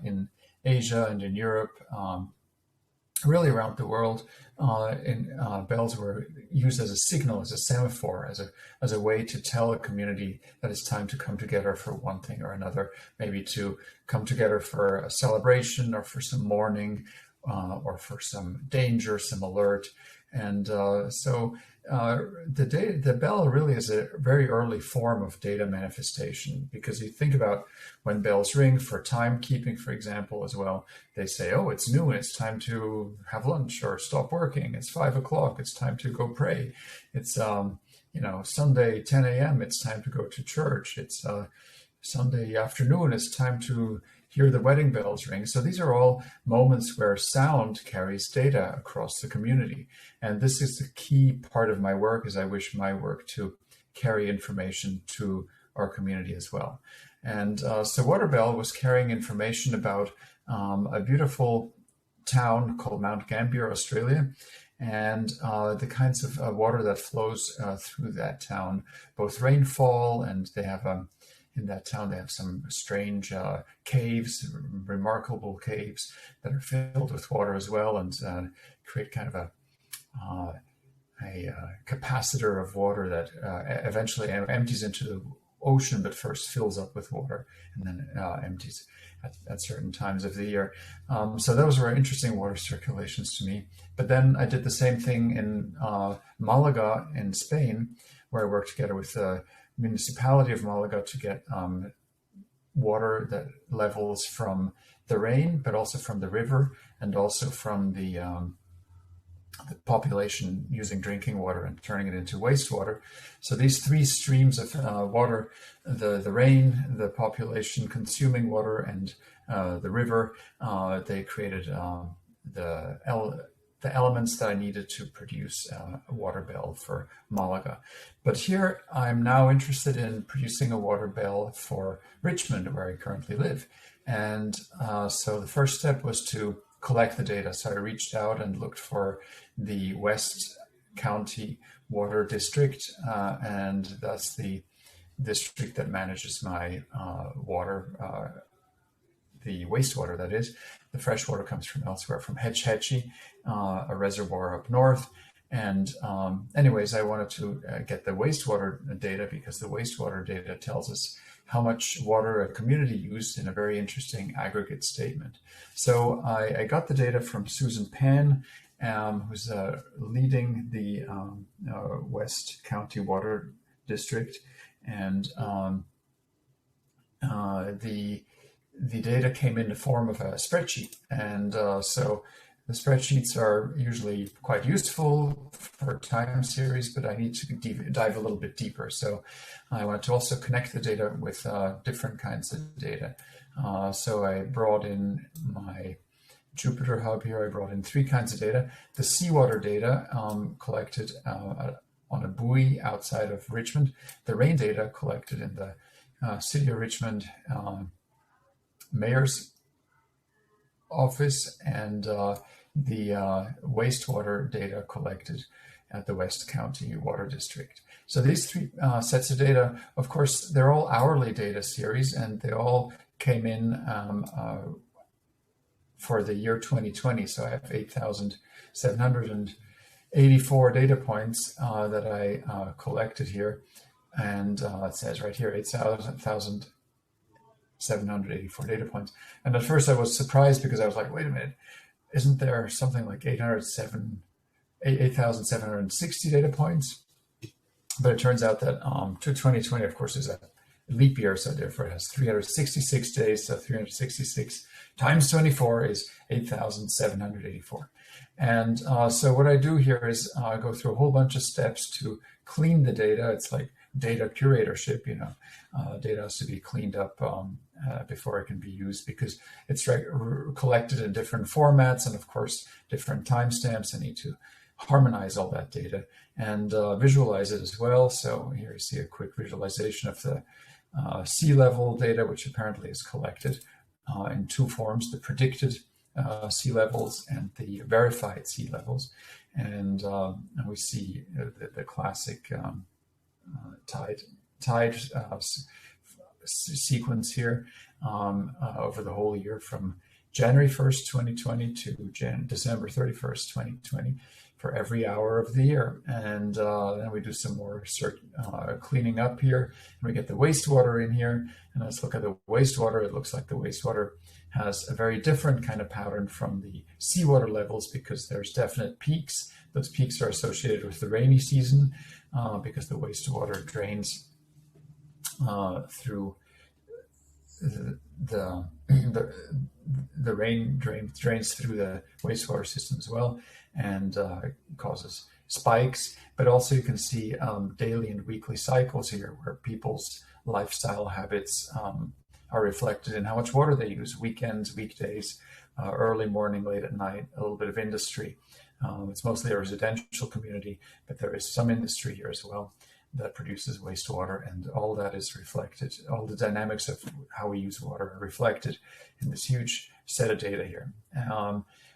in Asia and in Europe, really around the world. Bells were used as a signal, as a semaphore, as a way to tell a community that it's time to come together for one thing or another, maybe to come together for a celebration or for some mourning or for some danger, some alert. And so the bell really is a very early form of data manifestation, because you think about when bells ring for timekeeping, for example, as well, they say, oh, it's noon, it's time to have lunch or stop working. It's 5 o'clock, it's time to go pray. It's, Sunday, 10 a.m., it's time to go to church. It's Sunday afternoon, it's time to hear the wedding bells ring. So these are all moments where sound carries data across the community. And this is the key part of my work, is I wish my work to carry information to our community as well. And so Waterbell was carrying information about a beautiful town called Mount Gambier, Australia, and the kinds of water that flows through that town, both rainfall, and they have in that town they have some strange caves, remarkable caves that are filled with water as well, and create kind of a capacitor of water that eventually empties into the ocean, but first fills up with water and then empties at certain times of the year. So those were interesting water circulations to me. But then I did the same thing in Malaga in Spain, where I worked together with the municipality of Malaga to get water that levels from the rain, but also from the river, and also from the population using drinking water and turning it into wastewater. So these three streams of water, the rain, the population consuming water, and the river, they created the elements that I needed to produce a water bell for Malaga. But here I'm now interested in producing a water bell for Richmond, where I currently live. And so the first step was to collect the data. So I reached out and looked for the West County Water District, and that's the district that manages my water, the wastewater, that is. The fresh water comes from elsewhere, from Hetch Hetchy, a reservoir up north. And anyways, I wanted to get the wastewater data, because the wastewater data tells us how much water a community used in a very interesting aggregate statement. So I got the data from Susan Pan, who's leading the West County Water District, and the data came in the form of a spreadsheet. And so the spreadsheets are usually quite useful for time series, but I need to dive a little bit deeper. So I wanted to also connect the data with different kinds of data. So I brought in my Jupyter Hub here. I brought in three kinds of data. The seawater data collected on a buoy outside of Richmond. The rain data collected in the City of Richmond Mayor's office, and the wastewater data collected at the West County Water District. So these three sets of data, of course, they're all hourly data series, and they all came in for the year 2020. So I have 8,784 data points that I collected here. And it says right here, 8,784 data points. And at first I was surprised, because I was like, wait a minute, isn't there something like 8,760 data points? But it turns out that 2020, of course, is a leap year, so therefore it has 366 days. So 366 times 24 is 8,784. And so what I do here is go through a whole bunch of steps to clean the data. It's like data curatorship, you know. Data has to be cleaned up before it can be used, because it's collected in different formats, and of course different timestamps. I need to harmonize all that data and visualize it as well. So here you see a quick visualization of the sea level data, which apparently is collected in two forms: the predicted sea levels and the verified sea levels. And we see the classic tide sequence here over the whole year, from January 1st, 2020 to December 31st, 2020, for every hour of the year. And then we do some more cleaning up here, and we get the wastewater in here. And let's look at the wastewater. It looks like the wastewater has a very different kind of pattern from the seawater levels, because there's definite peaks. Those peaks are associated with the rainy season, because the wastewater drains through the rain drains through the wastewater system as well, and causes spikes. But also you can see daily and weekly cycles here, where people's lifestyle habits are reflected in how much water they use, weekends, weekdays, early morning, late at night, a little bit of industry. It's mostly a residential community, but there is some industry here as well that produces wastewater, and all that is reflected. All the dynamics of how we use water are reflected in this huge set of data here.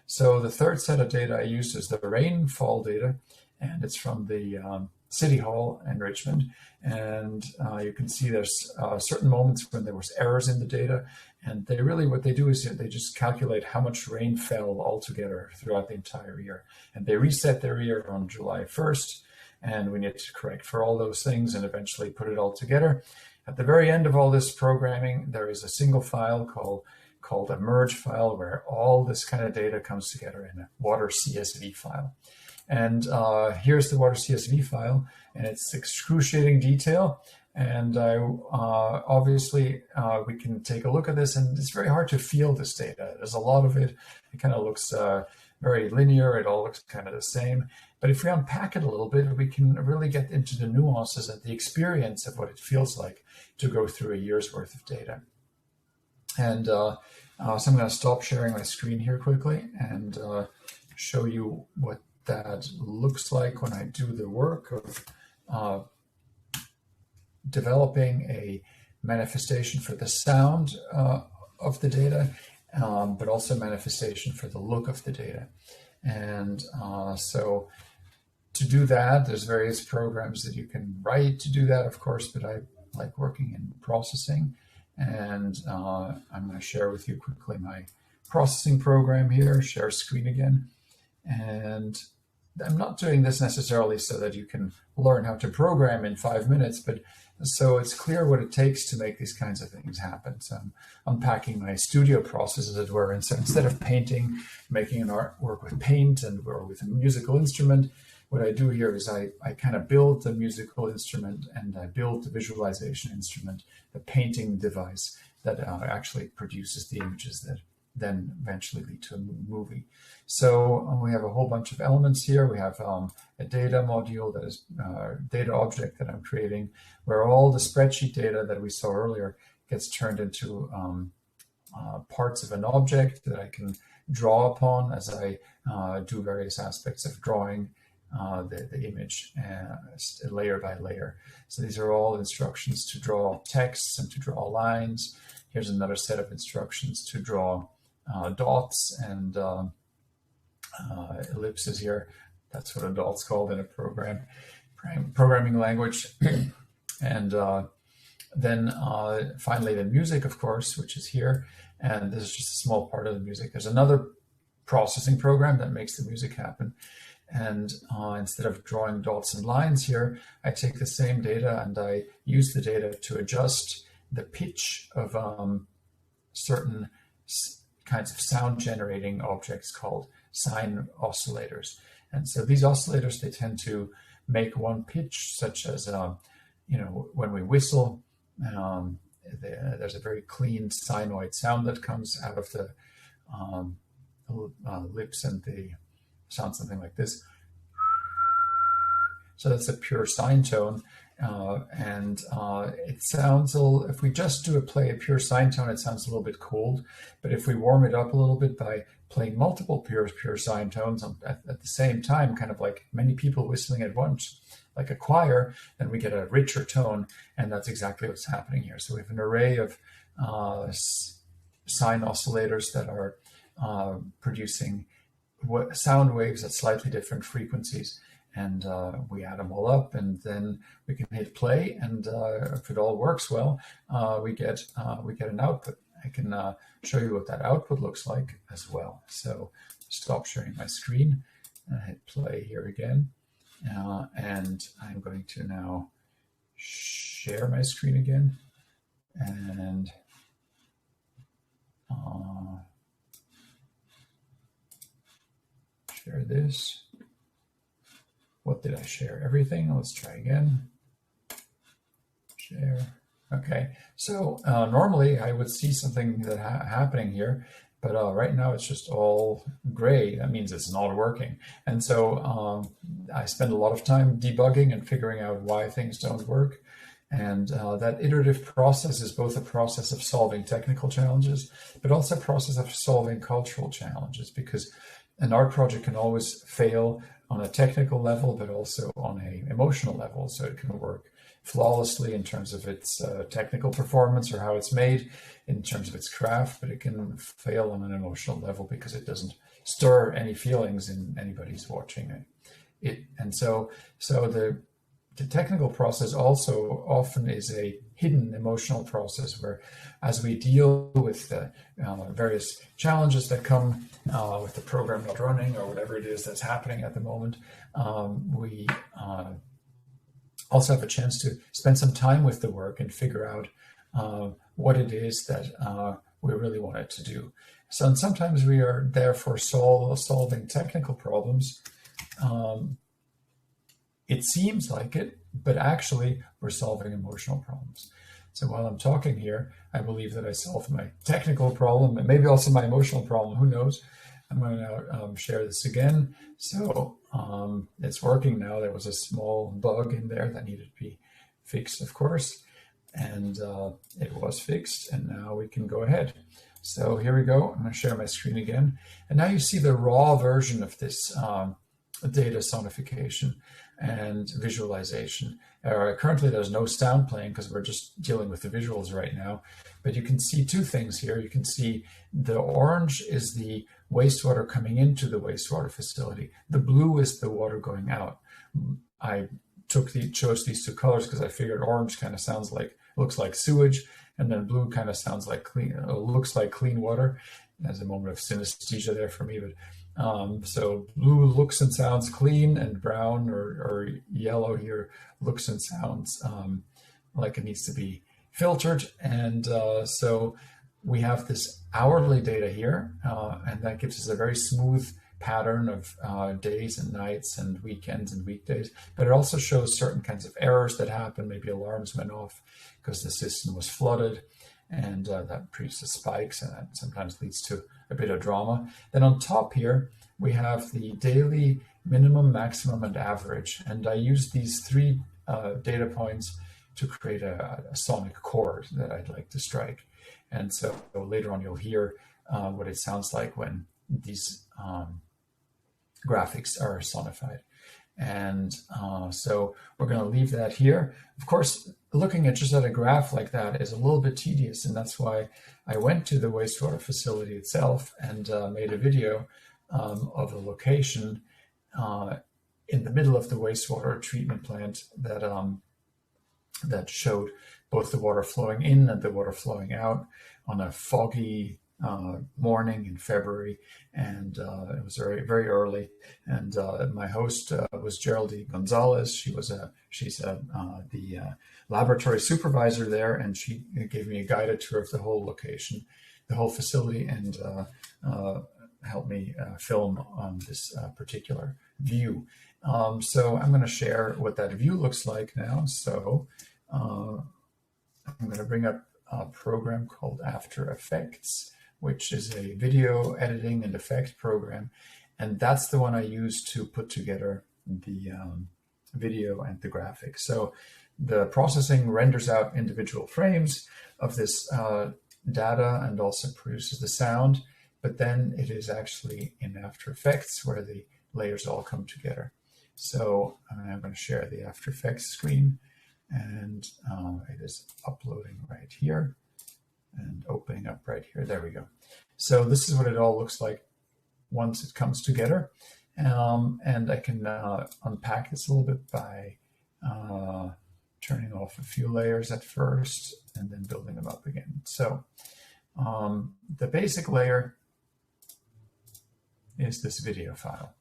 So the third set of data I used is the rainfall data, and it's from the City Hall in Richmond. And you can see there's certain moments when there was errors in the data, and they really, what they do is they just calculate how much rain fell altogether throughout the entire year. And they reset their year on July 1st, and we need to correct for all those things and eventually put it all together. At the very end of all this programming, there is a single file called a merge file, where all this kind of data comes together in a water CSV file. And here's the water CSV file, and it's excruciating detail. And obviously, we can take a look at this, and it's very hard to feel this data. There's a lot of it. It kind of looks very linear. It all looks kind of the same. But if we unpack it a little bit, we can really get into the nuances and the experience of what it feels like to go through a year's worth of data. And so I'm going to stop sharing my screen here quickly and show you what that looks like when I do the work of developing a manifestation for the sound of the data, but also manifestation for the look of the data. And so to do that, there's various programs that you can write to do that, of course, but I like working in processing. And I'm going to share with you quickly my processing program here, share screen again. And I'm not doing this necessarily so that you can learn how to program in 5 minutes, but so it's clear what it takes to make these kinds of things happen. So I'm unpacking my studio process, as it were. And so instead of painting, making an artwork with paint or with a musical instrument, what I do here is I kind of build the musical instrument, and I build the visualization instrument, the painting device that actually produces the images that then eventually lead to a movie. So we have a whole bunch of elements here. We have a data module that is data object that I'm creating, where all the spreadsheet data that we saw earlier gets turned into parts of an object that I can draw upon as I do various aspects of drawing the image layer by layer. So these are all instructions to draw texts and to draw lines. Here's another set of instructions to draw dots and ellipses here. That's what a dot's called in a programming language. And then finally the music, of course, which is here. And this is just a small part of the music. There's another processing program that makes the music happen. And instead of drawing dots and lines here, I take the same data and I use the data to adjust the pitch of certain kinds of sound generating objects called sine oscillators. And so these oscillators, they tend to make one pitch, such as, when we whistle, there's a very clean sinoid sound that comes out of the lips, and the sound something like this. So that's a pure sine tone. And it sounds a little, if we just play a pure sine tone, it sounds a little bit cold. But if we warm it up a little bit by playing multiple pure sine tones at the same time, kind of like many people whistling at once, like a choir, then we get a richer tone. And that's exactly what's happening here. So we have an array of sine oscillators that are producing sound waves at slightly different frequencies. And we add them all up, and then we can hit play. And if it all works well, we get an output. I can show you what that output looks like as well. So stop sharing my screen and hit play here again. And I'm going to now share my screen again and share this. What did I share? Everything. Let's try again. Share. Okay. So normally I would see something that happening here, but right now it's just all gray. That means it's not working. And so I spend a lot of time debugging and figuring out why things don't work. And that iterative process is both a process of solving technical challenges, but also a process of solving cultural challenges, because an art project can always fail on a technical level, but also on an emotional level. So it can work flawlessly in terms of its technical performance or how it's made, in terms of its craft, but it can fail on an emotional level because it doesn't stir any feelings in anybody's watching it. And so the technical process also often is a hidden emotional process where, as we deal with the various challenges that come with the program not running or whatever it is that's happening at the moment, we also have a chance to spend some time with the work and figure out what it is that we really want it to do. So and sometimes we are therefore solving technical problems. It seems like it, but actually we're solving emotional problems. So while I'm talking here, I believe that I solved my technical problem and maybe also my emotional problem, who knows? I'm going to share this again. So it's working now. There was a small bug in there that needed to be fixed, of course, and it was fixed, and now we can go ahead. So here we go. I'm going to share my screen again. And now you see the raw version of this data sonification and visualization. Currently there's no sound playing because we're just dealing with the visuals right now, but you can see two things here. You can see the orange is the wastewater coming into the wastewater facility. The blue is the water going out. I chose these two colors because I figured orange kind of looks like sewage, and then blue kind of sounds like looks like clean water. There's a moment of synesthesia there for me, but so blue looks and sounds clean, and brown or yellow here looks and sounds like it needs to be filtered. And so we have this hourly data here, and that gives us a very smooth pattern of days and nights and weekends and weekdays. But it also shows certain kinds of errors that happen. Maybe alarms went off because the system was flooded, and that produces spikes, and that sometimes leads to a bit of drama. Then on top here, we have the daily minimum, maximum, and average. And I use these three data points to create a sonic chord that I'd like to strike. And so later on, you'll hear what it sounds like when these graphics are sonified. And so we're going to leave that here. Of course, looking at just at a graph like that is a little bit tedious, and that's why I went to the wastewater facility itself and made a video of a location in the middle of the wastewater treatment plant that showed both the water flowing in and the water flowing out on a foggy morning in February, and it was very, very early. And my host was Geraldine Gonzalez. She's the laboratory supervisor there, and she gave me a guided tour of the whole location, the whole facility, and helped me film this particular view. So I'm going to share what that view looks like now. So I'm going to bring up a program called After Effects, which is a video editing and effect program. And that's the one I use to put together the video and the graphics. So the processing renders out individual frames of this data and also produces the sound, but then it is actually in After Effects where the layers all come together. So I'm going to share the After Effects screen, and it is uploading right here and opening up right here. There we go. So this is what it all looks like once it comes together. And I can unpack this a little bit by turning off a few layers at first and then building them up again. So the basic layer is this video file.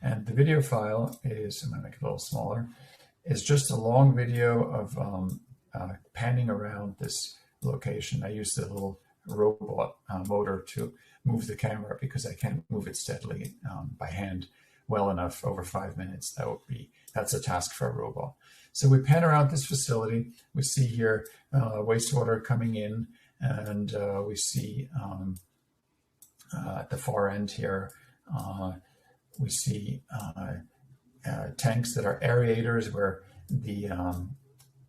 And the video file is, I'm going to make it a little smaller, is just a long video of panning around this location. I used a little robot motor to move the camera because I can't move it steadily by hand well enough over 5 minutes. That's a task for a robot. So we pan around this facility. We see here wastewater coming in, and we see at the far end here, we see tanks that are aerators where the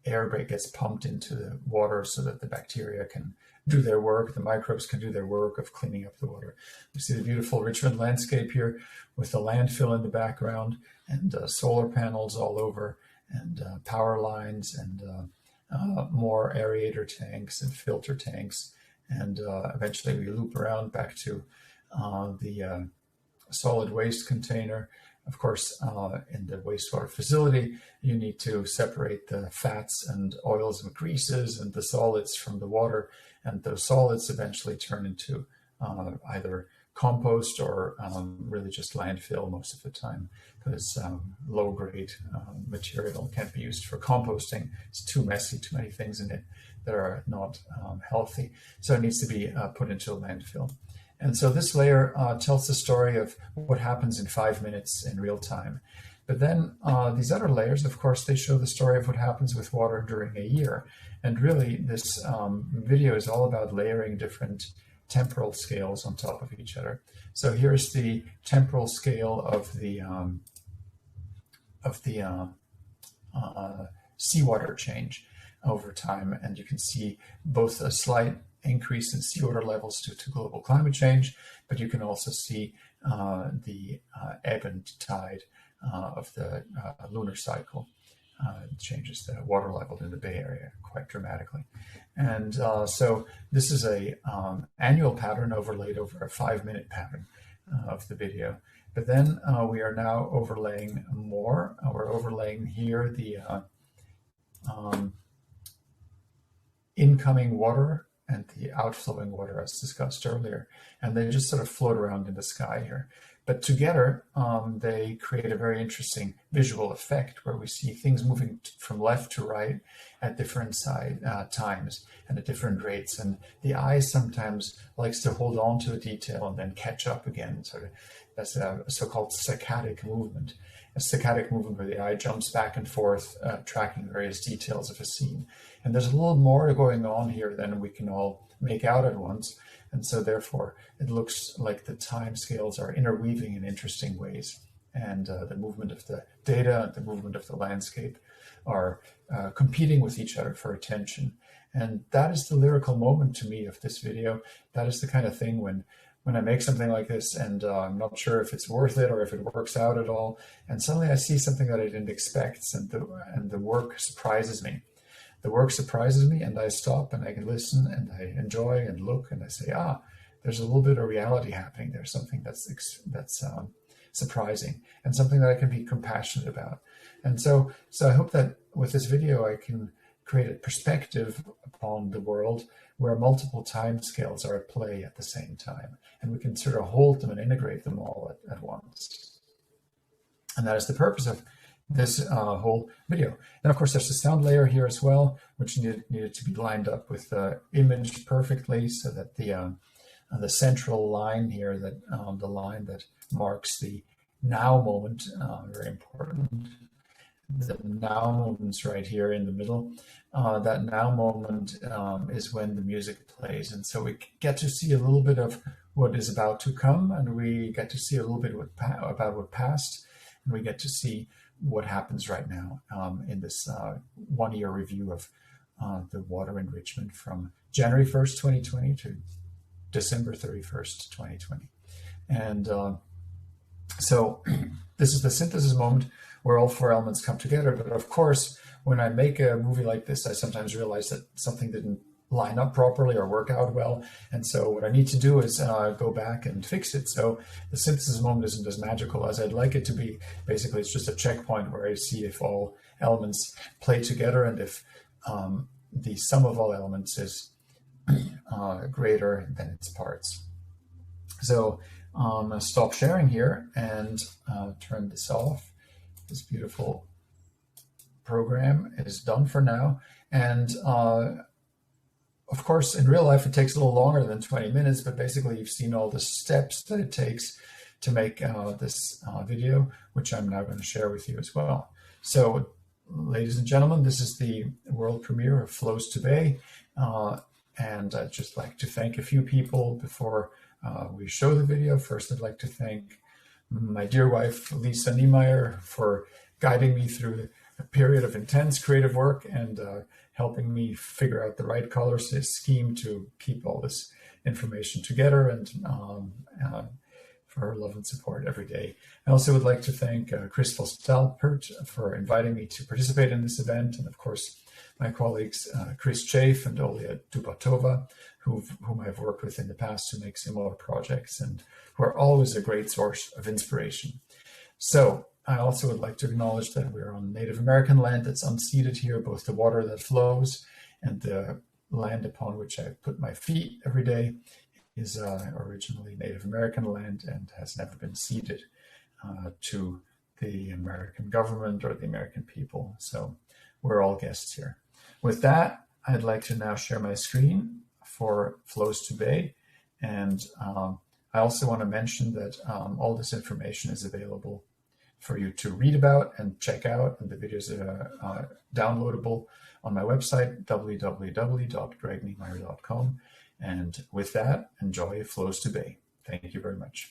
air gets pumped into the water so that the bacteria can do their work, the microbes can do their work of cleaning up the water. We see the beautiful Richmond landscape here with the landfill in the background and solar panels all over and power lines and more aerator tanks and filter tanks. And eventually we loop around back to the solid waste container. Of course, in the wastewater facility, you need to separate the fats and oils and greases and the solids from the water. And those solids eventually turn into either compost or really just landfill most of the time, because low-grade material can't be used for composting. It's too messy, too many things in it that are not healthy. So it needs to be put into a landfill. And so this layer tells the story of what happens in 5 minutes in real time. But then these other layers, of course, they show the story of what happens with water during a year. And really, this video is all about layering different temporal scales on top of each other. So here's the temporal scale of the seawater change over time, and you can see both a slight increase in seawater levels due to global climate change, but you can also see the ebb and tide of the lunar cycle. It changes the water level in the Bay Area quite dramatically. And so this is a annual pattern overlaid over a 5-minute pattern of the video. But then we are now overlaying more. We're overlaying here the incoming water and the outflowing water as discussed earlier. And they just sort of float around in the sky here. But together, they create a very interesting visual effect where we see things moving from left to right at different times and at different rates. And the eye sometimes likes to hold on to a detail and then catch up again. Sort of, that's a so-called saccadic movement. A saccadic movement where the eye jumps back and forth, tracking various details of a scene. And there's a little more going on here than we can all make out at once. And so therefore, it looks like the time scales are interweaving in interesting ways. And the movement of the data and the movement of the landscape are competing with each other for attention. And that is the lyrical moment to me of this video. That is the kind of thing when I make something like this and I'm not sure if it's worth it or if it works out at all. And suddenly I see something that I didn't expect, and the work surprises me. The work surprises me, and I stop and I can listen and I enjoy and look and I say, there's a little bit of reality happening. There's something that's surprising and something that I can be compassionate about. And so I hope that with this video, I can create a perspective upon the world where multiple time scales are at play at the same time. And we can sort of hold them and integrate them all at once. And that is the purpose of this whole video. And of course, there's a sound layer here as well, which needed to be lined up with the image perfectly so that the central line here, that the line that marks the now moment, very important. The now moment's right here in the middle. That now moment is when the music plays. And so we get to see a little bit of what is about to come, and we get to see a little bit about what passed, and we get to see what happens right now in this 1-year review of the water enrichment from January 1st, 2020 to December 31st, 2020. And so this is the synthesis moment where all 4 elements come together. But of course, when I make a movie like this, I sometimes realize that something didn't line up properly or work out well. And so what I need to do is go back and fix it. So the synthesis moment isn't as magical as I'd like it to be. Basically, it's just a checkpoint where I see if all elements play together and if the sum of all elements is greater than its parts. So I'm going to stop sharing here and turn this off. This beautiful program is done for now. And of course, in real life, it takes a little longer than 20 minutes, but basically you've seen all the steps that it takes to make this video, which I'm now going to share with you as well. So, ladies and gentlemen, this is the world premiere of Flows to Bay. And I'd just like to thank a few people before we show the video. First, I'd like to thank my dear wife, Lisa Niemeyer, for guiding me through a period of intense creative work and helping me figure out the right color scheme to keep all this information together, and for her love and support every day. I also would like to thank Christel Stalpaert for inviting me to participate in this event, and of course my colleagues Chris Chafe and Olia Dubatova, whom I've worked with in the past to make similar projects and who are always a great source of inspiration. So I also would like to acknowledge that we're on Native American land that's unceded here, both the water that flows and the land upon which I put my feet every day is originally Native American land and has never been ceded to the American government or the American people. So we're all guests here. With that, I'd like to now share my screen for Flows to Bay. And I also want to mention that all this information is available for you to read about and check out, and the videos are downloadable on my website, www.gregniemeyer.com. And with that, enjoy Flows to Bay. Thank you very much.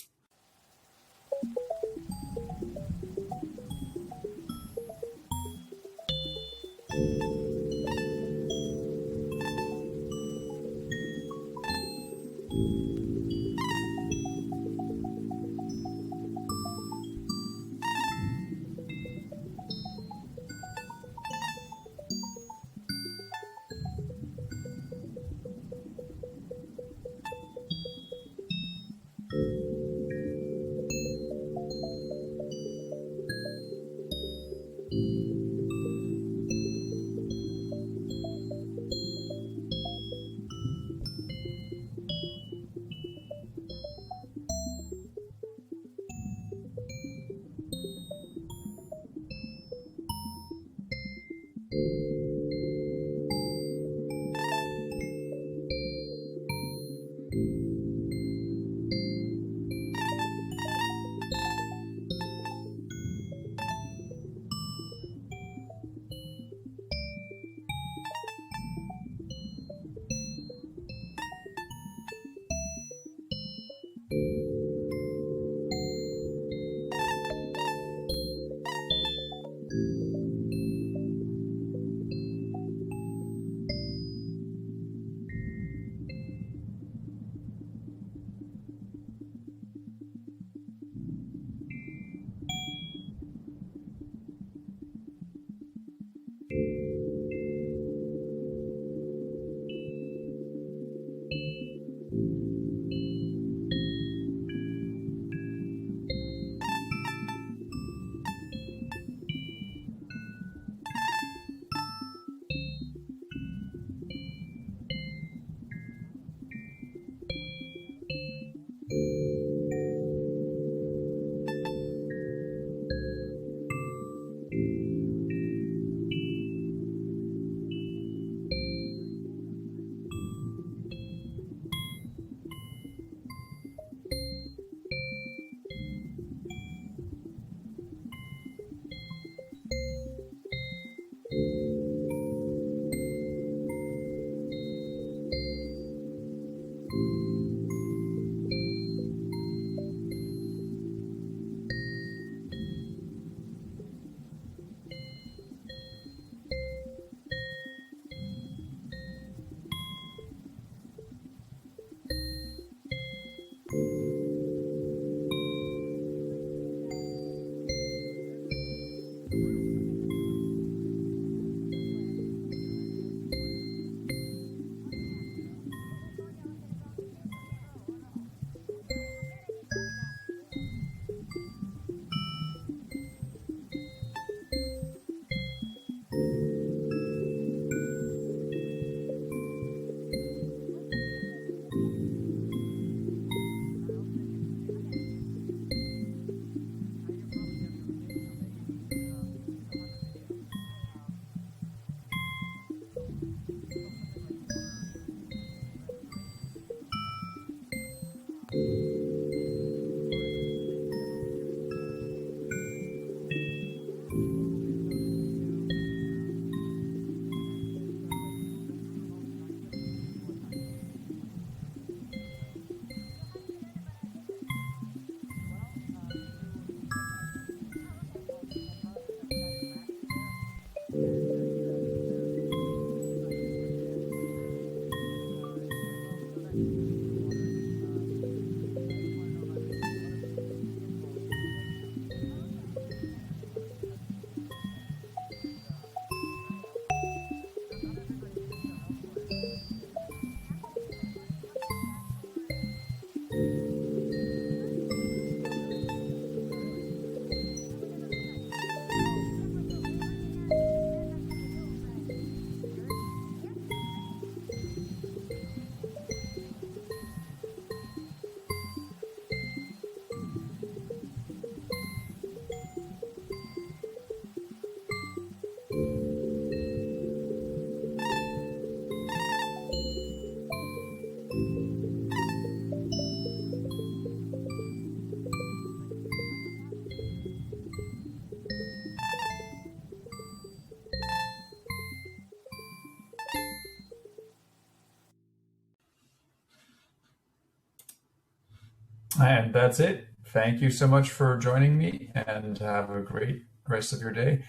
And that's it. Thank you so much for joining me, and have a great rest of your day.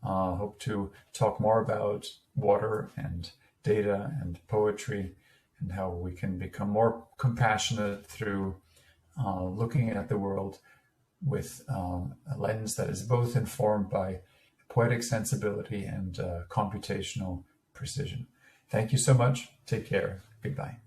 Hope to talk more about water and data and poetry, and how we can become more compassionate through looking at the world with a lens that is both informed by poetic sensibility and computational precision. Thank you so much. Take care. Goodbye.